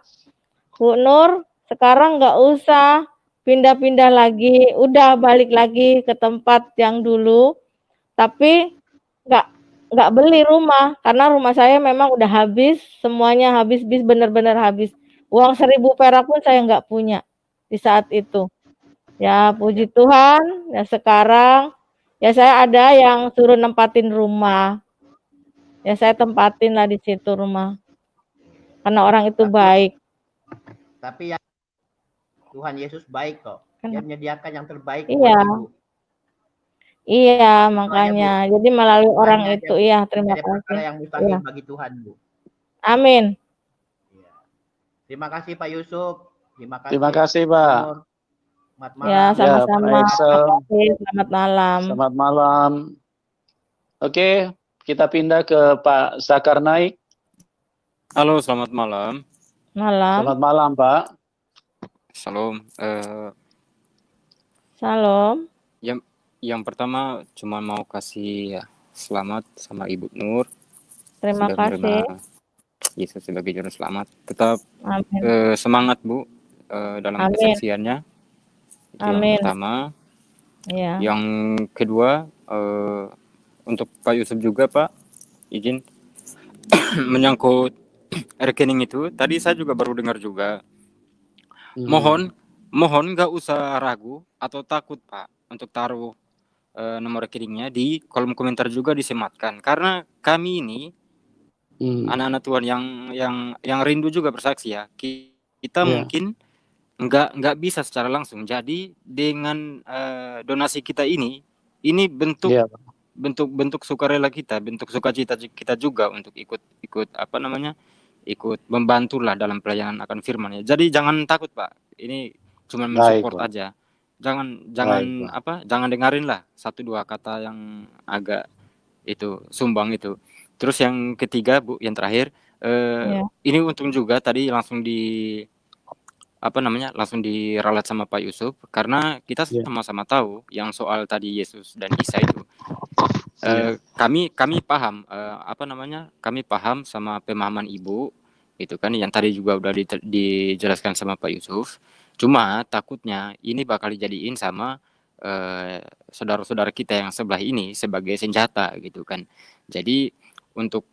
Bu Nur, sekarang nggak usah pindah-pindah lagi, udah balik lagi ke tempat yang dulu. Tapi nggak beli rumah, karena rumah saya memang udah habis, semuanya habis, bener-bener habis. Uang 1.000 perak pun saya nggak punya di saat itu. Ya puji Tuhan, ya sekarang ya saya ada yang suruh nempatin rumah. Ya saya tempatin lah di situ rumah. Karena orang itu baik.
Tapi ya Tuhan Yesus baik kok. Dia menyediakan yang terbaik
Iya.
buat Ibu.
Iya, makanya. Jadi melalui orang itu, iya, terima kasih.
Perkara yang mustahil bagi Tuhan, Bu.
Amin.
Terima kasih Pak Yusuf.
Terima kasih, Pak.
Selamat malam.
Ya, sama-sama.
Ya,
Selamat malam.
Selamat malam. Oke, kita pindah ke Pak Zakar Naik.
Halo, selamat malam.
Malam.
Selamat malam, Pak.
Salam.
Salam.
Yang pertama cuma mau kasih selamat sama Ibu Nur.
Terima
sudah
kasih.
menerima Yesus sebagai juru selamat. Tetap semangat Bu dalam
Amin.
kesaksiannya. Itu
Amin.
yang pertama.
Ya.
Yang kedua untuk Pak Yusuf juga Pak, izin menyangkut rekening itu. Tadi saya juga baru dengar juga. Mohon nggak usah ragu atau takut Pak untuk taruh nomor rekeningnya di kolom komentar juga disematkan, karena kami ini anak-anak Tuhan yang rindu juga bersaksi ya. Kita mungkin nggak bisa secara langsung. Jadi dengan donasi kita ini bentuk sukarela kita, bentuk sukacita kita juga untuk ikut ikut membantulah dalam pelayanan akan firman ya. Jadi jangan takut Pak. Ini cuma mensupport aja. Jangan dengarin lah 1-2 kata yang agak itu sumbang itu. Terus yang ketiga Bu, yang terakhir ini untung juga tadi langsung diralat sama Pak Yusuf, karena kita sama-sama tahu yang soal tadi Yesus dan Isa itu. Kami paham kami paham sama pemahaman Ibu itu kan yang tadi juga udah dijelaskan sama Pak Yusuf. Cuma takutnya ini bakal dijadiin sama saudara-saudara kita yang sebelah ini sebagai senjata gitu kan. Jadi untuk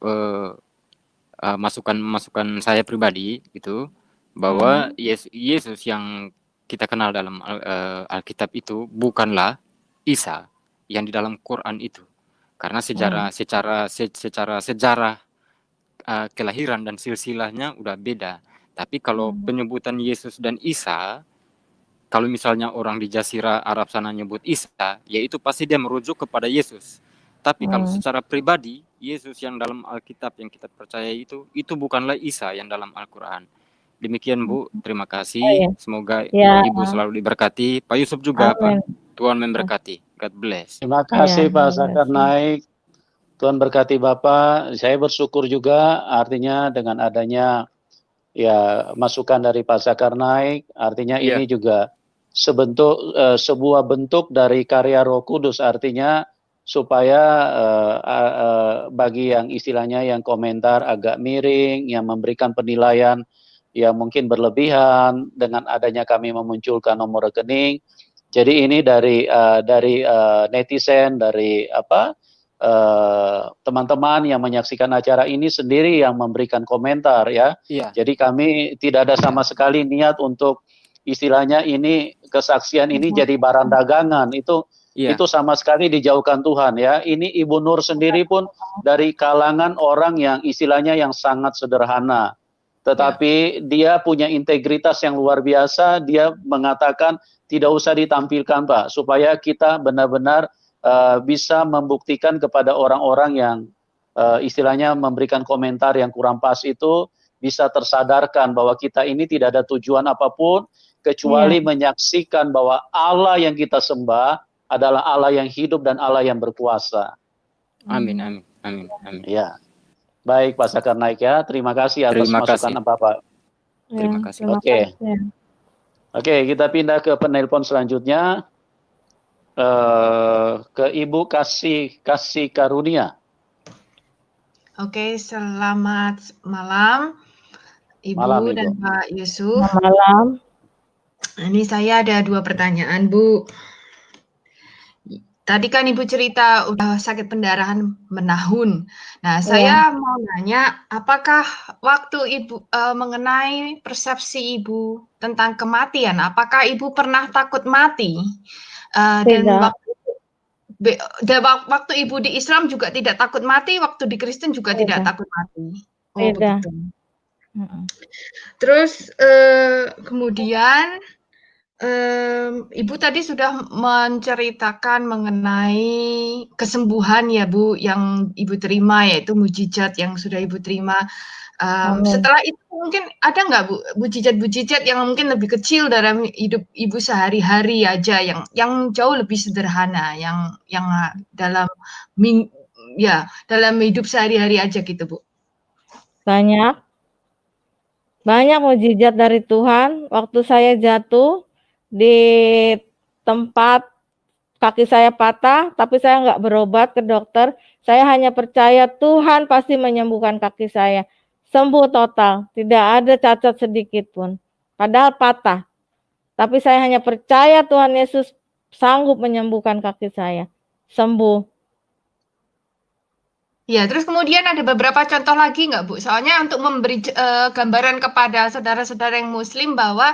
masukan saya pribadi gitu, bahwa Yesus yang kita kenal dalam Alkitab itu bukanlah Isa yang di dalam Quran itu. Karena secara sejarah kelahiran dan silsilahnya udah beda. Tapi kalau penyebutan Yesus dan Isa, kalau misalnya orang di Jazirah Arab sana nyebut Isa, ya itu pasti dia merujuk kepada Yesus. Tapi kalau secara pribadi, Yesus yang dalam Alkitab yang kita percaya itu bukanlah Isa yang dalam Al-Quran. Demikian Bu, terima kasih. Semoga Ibu selalu diberkati. Pak Yusuf juga Pak. Tuhan memberkati. God bless.
Terima kasih Pak Zakar Naik. Tuhan berkati Bapak. Saya bersyukur juga artinya dengan adanya masukan dari Pak Zakar Naik, artinya ini juga sebuah bentuk dari karya Roh Kudus, artinya supaya bagi yang istilahnya yang komentar agak miring, yang memberikan penilaian yang mungkin berlebihan dengan adanya kami memunculkan nomor rekening. Jadi ini dari netizen, dari teman-teman yang menyaksikan acara ini sendiri yang memberikan komentar ya.
Iya.
Jadi kami tidak ada sama sekali niat untuk istilahnya ini kesaksian ini jadi barang dagangan. Itu sama sekali dijauhkan Tuhan ya. Ini Ibu Nur sendiri pun dari kalangan orang yang istilahnya yang sangat sederhana. Tetapi dia punya integritas yang luar biasa. Dia mengatakan tidak usah ditampilkan Pak, supaya kita benar-benar bisa membuktikan kepada orang-orang yang istilahnya memberikan komentar yang kurang pas itu bisa tersadarkan bahwa kita ini tidak ada tujuan apapun kecuali menyaksikan bahwa Allah yang kita sembah adalah Allah yang hidup dan Allah yang berkuasa.
Amin, amin, amin, amin.
Ya, baik Pak Sakarnaik ya, terima kasih atas masukan Bapak.
Terima kasih.
Oke, kita pindah ke penelpon selanjutnya. Ke Ibu Kasih Karunia.
Oke, selamat malam Ibu
Malam, Ibu.
dan Pak Yusuf.
Selamat malam.
Ini saya ada 2 pertanyaan, Bu. Tadi kan Ibu cerita udah sakit pendarahan menahun. Nah, saya mau nanya, apakah waktu Ibu mengenai persepsi Ibu tentang kematian, apakah Ibu pernah takut mati? Dan waktu Ibu di Islam juga tidak takut mati, waktu di Kristen juga tidak takut mati. Oh, begitu. Terus kemudian Ibu tadi sudah menceritakan mengenai kesembuhan ya Bu yang Ibu terima, yaitu mujizat yang sudah Ibu terima. Setelah itu mungkin ada nggak Bu mujizat-mujizat yang mungkin lebih kecil dalam hidup Ibu sehari-hari aja yang jauh lebih sederhana, yang dalam dalam hidup sehari-hari aja gitu Bu?
Banyak mujizat dari Tuhan. Waktu saya jatuh di tempat kaki saya patah, tapi saya nggak berobat ke dokter. Saya hanya percaya Tuhan pasti menyembuhkan kaki saya. Sembuh total, tidak ada cacat sedikit pun. Padahal patah. Tapi saya hanya percaya Tuhan Yesus sanggup menyembuhkan kaki saya. Sembuh.
Ya, terus kemudian ada beberapa contoh lagi nggak Bu? Soalnya untuk memberi gambaran kepada saudara-saudara yang Muslim bahwa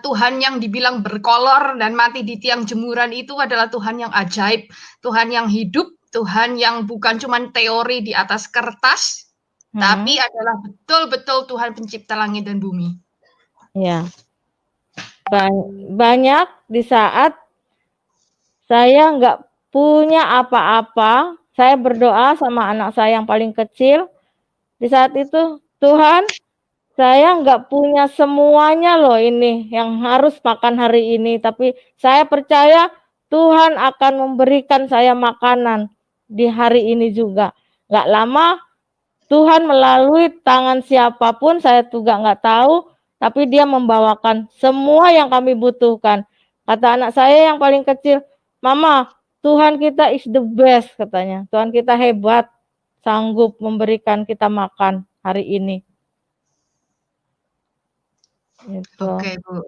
Tuhan yang dibilang berkolor dan mati di tiang jemuran itu adalah Tuhan yang ajaib, Tuhan yang hidup, Tuhan yang bukan cuma teori di atas kertas, tapi adalah betul-betul Tuhan pencipta langit dan bumi.
Ya, banyak di saat saya nggak punya apa-apa. Saya berdoa sama anak saya yang paling kecil. Di saat itu, Tuhan, saya nggak punya semuanya loh ini yang harus makan hari ini. Tapi saya percaya Tuhan akan memberikan saya makanan di hari ini juga. Nggak lama, Tuhan melalui tangan siapapun, saya juga nggak tahu. Tapi dia membawakan semua yang kami butuhkan. Kata anak saya yang paling kecil, Mama, Tuhan kita is the best katanya. Tuhan kita hebat, sanggup memberikan kita makan hari ini. Gitu.
Oke Bu,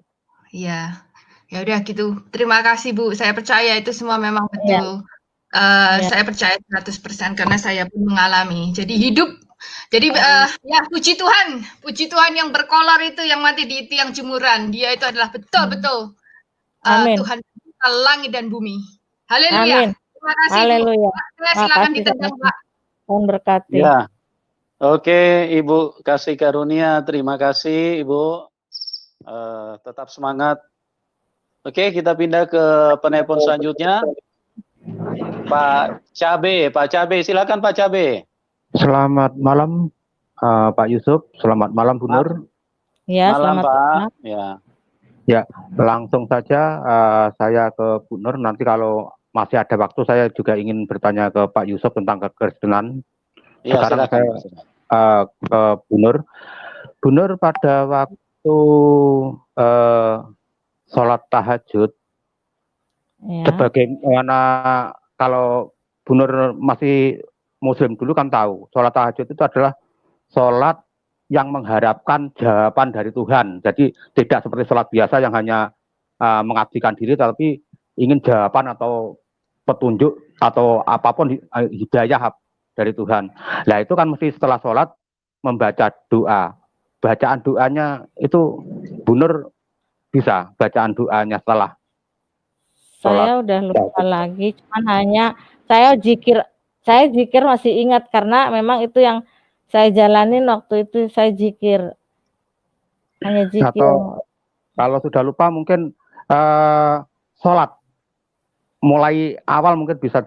ya udah gitu. Terima kasih Bu. Saya percaya itu semua memang betul. Saya percaya 100% karena saya pun mengalami. Jadi hidup. Jadi ya puji Tuhan yang berkolor itu yang mati di tiang jemuran. Dia itu adalah betul-betul Tuhan langit dan bumi. Haleluya. Terima kasih.
Haleluya.
Silakan ditendang, Pak.
Tuhan berkati.
Ya. Oke, Ibu Kasih Karunia, terima kasih Ibu. Tetap semangat. Oke, kita pindah ke penelpon selanjutnya. Pak Cabe, silakan Pak Cabe.
Selamat malam Pak Yusuf, selamat malam Bu Nur.
Ya,
malam
selamat
Pak.
malam.
Ya, langsung saja saya ke Bu Nur. Nanti kalau masih ada waktu saya juga ingin bertanya ke Pak Yusuf tentang kekristenan.
Ya,
sekarang
silakan,
saya ke Bu Nur. Bu Nur pada waktu sholat tahajud, sebagaimana kalau Bunur masih Muslim dulu kan tahu, sholat tahajud itu adalah sholat yang mengharapkan jawaban dari Tuhan. Jadi tidak seperti sholat biasa yang hanya mengabdikan diri, tapi ingin jawaban atau petunjuk atau apapun hidayah dari Tuhan. Nah itu kan mesti setelah sholat membaca doa. Bacaan doanya itu Bunur bisa bacaan doanya setelah sholat.
Saya udah lupa lagi, cuman hanya saya zikir masih ingat karena memang itu yang saya jalanin waktu itu, saya zikir. Hanya zikir.
Atau kalau sudah lupa mungkin sholat. Mulai awal mungkin bisa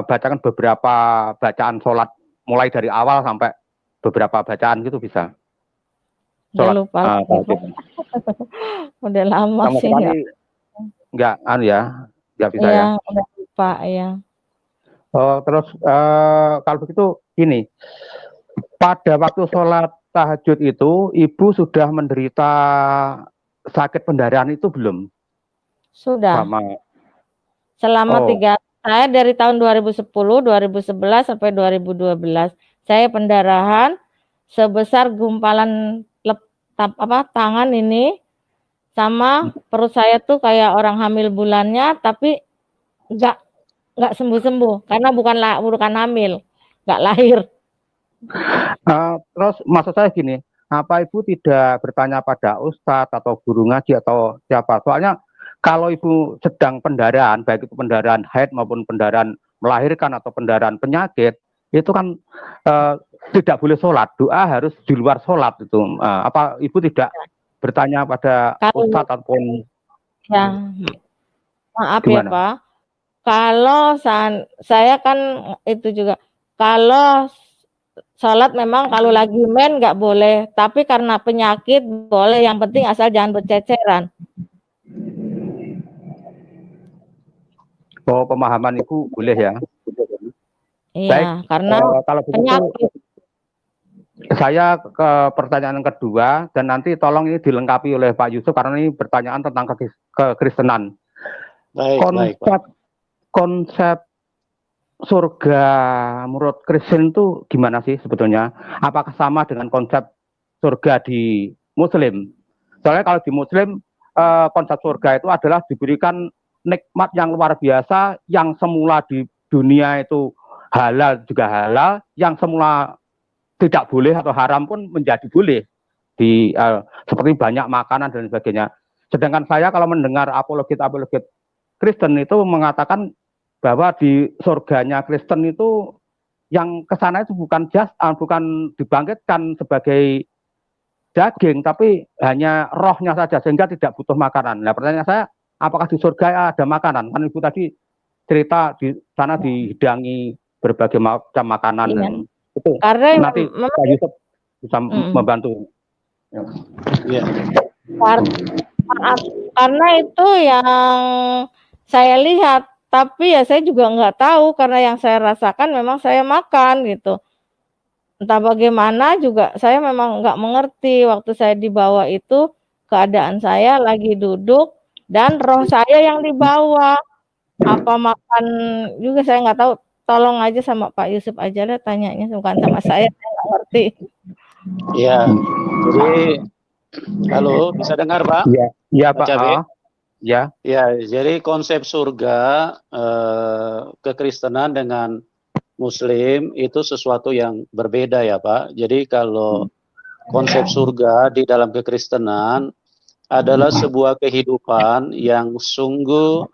bacakan beberapa bacaan sholat. Mulai dari awal sampai beberapa bacaan gitu bisa.
Udah lupa. Udah lama
sama
sih.
Enggak bisa ya.
Udah lupa ya.
Terus kalau begitu gini, pada waktu sholat tahajud itu ibu sudah menderita sakit pendarahan itu belum?
Sudah. Selama saya dari tahun 2010, 2011 sampai 2012 saya pendarahan sebesar gumpalan tangan ini, sama perut saya tuh kayak orang hamil bulannya, tapi nggak sembuh-sembuh karena bukan hamil, nggak lahir.
Terus maksud saya gini, apa ibu tidak bertanya pada ustadz atau guru ngaji atau siapa? Soalnya kalau ibu sedang pendarahan, baik itu pendarahan haid maupun pendarahan melahirkan atau pendarahan penyakit, itu kan tidak boleh sholat, doa harus di luar sholat itu. Apa ibu tidak bertanya pada ustadz ataupun?
Ya, maaf
gimana?
ya Pak. Kalau saya kan itu juga, kalau sholat memang kalau lagi men nggak boleh, tapi karena penyakit boleh, yang penting asal jangan berceceran.
Oh, pemahaman ibu boleh ya?
Iya,
baik,
karena
kalau begitu
penyakit.
Saya ke pertanyaan yang kedua, dan nanti tolong ini dilengkapi oleh Pak Yusuf karena ini pertanyaan tentang kekristenan. Konsep surga menurut Kristen itu gimana sih sebetulnya? Apakah sama dengan konsep surga di Muslim? Soalnya kalau di Muslim konsep surga itu adalah diberikan nikmat yang luar biasa, yang semula di dunia itu halal juga halal, yang semula tidak boleh atau haram pun menjadi boleh, seperti banyak makanan dan sebagainya. Sedangkan saya kalau mendengar apologet Kristen itu mengatakan bahwa di surganya Kristen itu yang kesana itu bukan bukan dibangkitkan sebagai daging, tapi hanya rohnya saja, sehingga tidak butuh makanan. Nah pertanyaan saya, apakah di surga ada makanan? Kan ibu tadi cerita di sana dihidangi berbagai macam makanan.
Iya.
Itu
Karena
nanti Pak Yusuf bisa membantu.
Ya.
Karena itu yang saya lihat, tapi ya saya juga nggak tahu karena yang saya rasakan memang saya makan gitu. Entah bagaimana juga saya memang nggak mengerti, waktu saya dibawa itu keadaan saya lagi duduk dan roh saya yang dibawa. Apa makan juga saya nggak tahu. Tolong aja sama Pak Yusuf aja lah tanyanya, bukan sama saya nggak ngerti.
Ya, jadi halo, bisa dengar Pak?
Iya Pak. Ya,
jadi konsep surga kekristenan dengan Muslim itu sesuatu yang berbeda ya Pak. Jadi kalau konsep surga di dalam kekristenan adalah sebuah kehidupan yang sungguh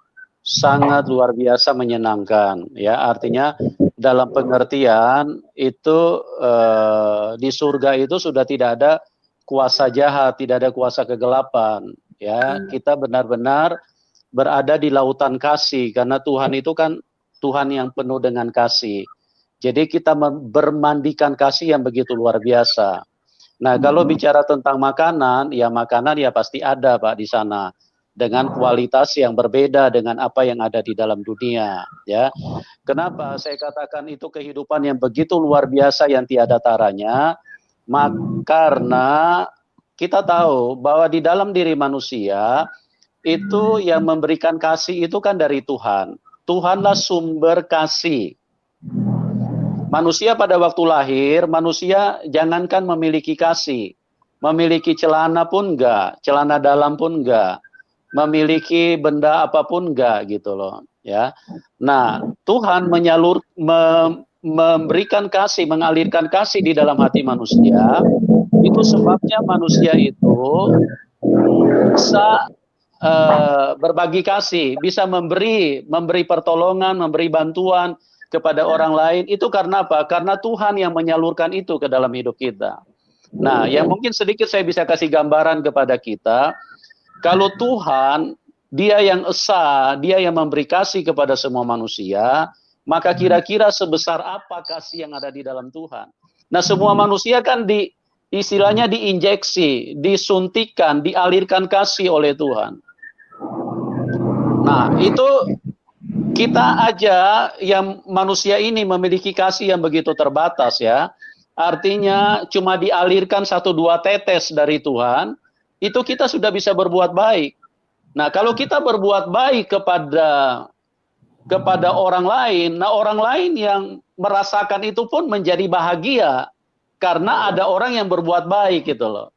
sangat luar biasa menyenangkan ya, artinya dalam pengertian itu di surga itu sudah tidak ada kuasa jahat, tidak ada kuasa kegelapan ya, kita benar-benar berada di lautan kasih karena Tuhan itu kan Tuhan yang penuh dengan kasih. Jadi kita bermandikan kasih yang begitu luar biasa. Nah, kalau bicara tentang makanan ya pasti ada Pak di sana, dengan kualitas yang berbeda dengan apa yang ada di dalam dunia ya. Kenapa saya katakan itu kehidupan yang begitu luar biasa yang tiada taranya? Karena kita tahu bahwa di dalam diri manusia itu yang memberikan kasih itu kan dari Tuhan. Tuhanlah sumber kasih. Manusia pada waktu lahir, manusia jangankan memiliki kasih, memiliki celana pun enggak, celana dalam pun enggak, memiliki benda apapun enggak gitu loh, ya. Nah, Tuhan memberikan kasih, mengalirkan kasih di dalam hati manusia. Itu sebabnya manusia itu bisa berbagi kasih, bisa memberi pertolongan, memberi bantuan kepada orang lain. Itu karena apa? Karena Tuhan yang menyalurkan itu ke dalam hidup kita. Nah, yang mungkin sedikit saya bisa kasih gambaran kepada kita, kalau Tuhan, Dia yang esa, Dia yang memberi kasih kepada semua manusia, maka kira-kira sebesar apa kasih yang ada di dalam Tuhan? Nah, semua manusia kan istilahnya diinjeksi, disuntikan, dialirkan kasih oleh Tuhan. Nah, itu kita aja yang manusia ini memiliki kasih yang begitu terbatas ya. Artinya cuma dialirkan 1-2 tetes dari Tuhan, itu kita sudah bisa berbuat baik. Nah, kalau kita berbuat baik kepada orang lain, nah orang lain yang merasakan itu pun menjadi bahagia karena ada orang yang berbuat baik gitu loh.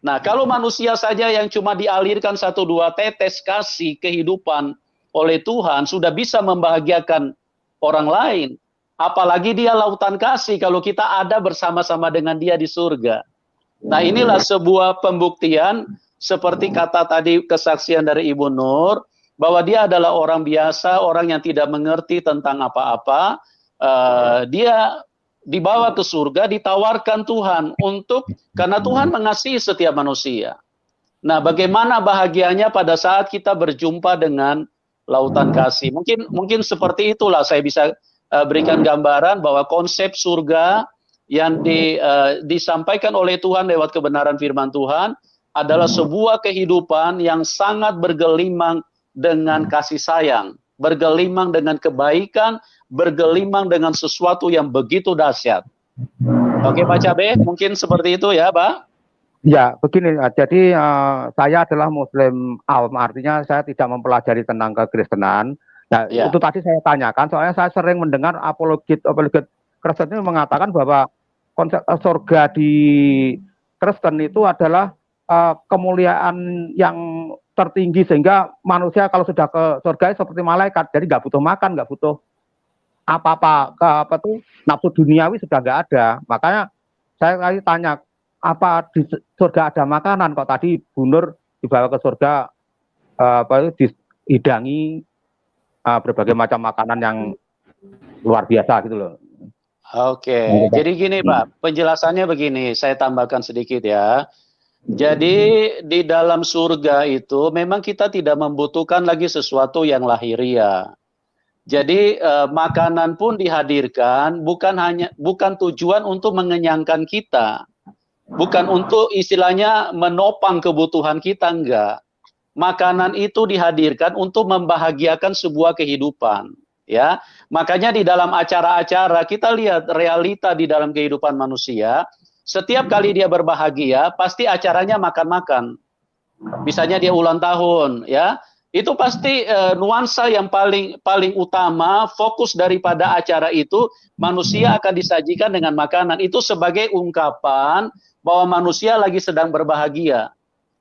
Nah, kalau manusia saja yang cuma dialirkan 1-2 tetes kasih kehidupan oleh Tuhan sudah bisa membahagiakan orang lain, apalagi Dia lautan kasih kalau kita ada bersama-sama dengan Dia di surga. Nah, inilah sebuah pembuktian seperti kata tadi kesaksian dari Ibu Nur, bahwa dia adalah orang biasa, orang yang tidak mengerti tentang apa-apa. Dia dibawa ke surga, ditawarkan Tuhan karena Tuhan mengasihi setiap manusia. Nah, bagaimana bahagianya pada saat kita berjumpa dengan lautan kasih. Mungkin seperti itulah saya bisa berikan gambaran bahwa konsep surga yang disampaikan oleh Tuhan lewat kebenaran firman Tuhan adalah sebuah kehidupan yang sangat bergelimang dengan kasih sayang, bergelimang dengan kebaikan, bergelimang dengan sesuatu yang begitu dahsyat. Oke, Pak Cabe, mungkin seperti itu ya, Pak?
Ya, begini. Jadi saya adalah Muslim awam, artinya saya tidak mempelajari tentang kekristenan. Nah,
Ya.
itu tadi saya tanyakan, soalnya saya sering mendengar apologet Kristen itu mengatakan bahwa konsep surga di Kristen itu adalah kemuliaan yang tertinggi, sehingga manusia kalau sudah ke surga seperti malaikat, jadi nggak butuh makan, nggak butuh apa-apa, nafsu duniawi sudah nggak ada. Makanya saya kali tanya, apa di surga ada makanan? Kok tadi Bu Nur dibawa ke surga dihidangi berbagai macam makanan yang luar biasa gitu loh.
Oke, jadi gini Pak, penjelasannya begini, saya tambahkan sedikit ya. Jadi di dalam surga itu memang kita tidak membutuhkan lagi sesuatu yang lahiriah. Jadi makanan pun dihadirkan bukan tujuan untuk mengenyangkan kita. Bukan untuk istilahnya menopang kebutuhan kita, enggak. Makanan itu dihadirkan untuk membahagiakan sebuah kehidupan, ya. Makanya di dalam acara-acara kita lihat realita di dalam kehidupan manusia, setiap kali dia berbahagia pasti acaranya makan-makan. Misalnya dia ulang tahun, ya. Itu pasti nuansa yang paling utama, fokus daripada acara itu, manusia akan disajikan dengan makanan. Itu sebagai ungkapan bahwa manusia lagi sedang berbahagia.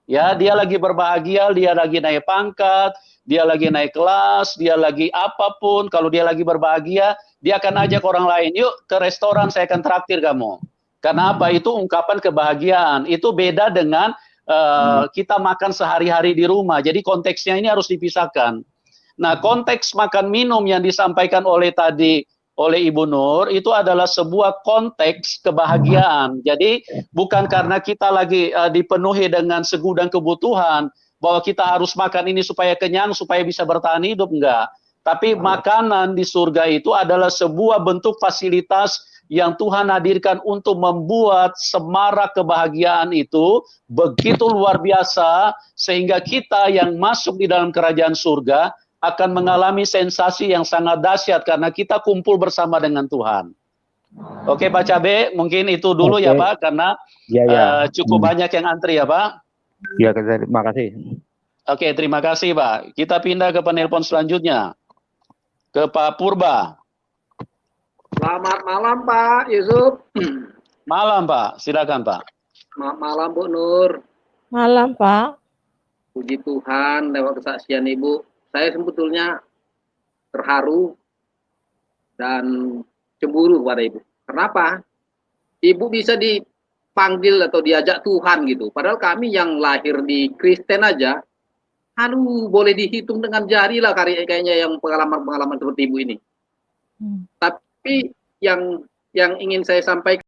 Ya, dia lagi berbahagia, dia lagi naik pangkat, dia lagi naik kelas, dia lagi apapun. Kalau dia lagi berbahagia, dia akan ajak orang lain, yuk ke restoran, saya akan traktir kamu. Karena apa? Itu ungkapan kebahagiaan. Itu beda dengan kita makan sehari-hari di rumah. Jadi konteksnya ini harus dipisahkan. Nah, konteks makan minum yang disampaikan oleh Ibu Nur itu adalah sebuah konteks kebahagiaan. Jadi bukan karena kita lagi dipenuhi dengan segudang kebutuhan bahwa kita harus makan ini supaya kenyang, supaya bisa bertahan hidup, enggak. Tapi makanan di surga itu adalah sebuah bentuk fasilitas yang Tuhan hadirkan untuk membuat semarak kebahagiaan itu begitu luar biasa, sehingga kita yang masuk di dalam kerajaan surga akan mengalami sensasi yang sangat dahsyat karena kita kumpul bersama dengan Tuhan. Oke Pak Cabe, mungkin itu dulu ya Pak, karena cukup banyak yang antri ya Pak.
Ya, terima kasih.
Oke, terima kasih Pak. Kita pindah ke penelpon selanjutnya. ke Pak Purba.
Selamat malam Pak Yusuf.
Malam Pak, silakan Pak.
Malam Bu Nur.
Malam, Pak.
Puji Tuhan lewat kesaksian Ibu. Saya sebetulnya terharu dan cemburu kepada Ibu. Kenapa? Ibu bisa dipanggil atau diajak Tuhan gitu. Padahal kami yang lahir di Kristen aja, aduh boleh dihitung dengan jari lah kayaknya yang pengalaman-pengalaman seperti Ibu ini. Tapi yang ingin saya sampaikan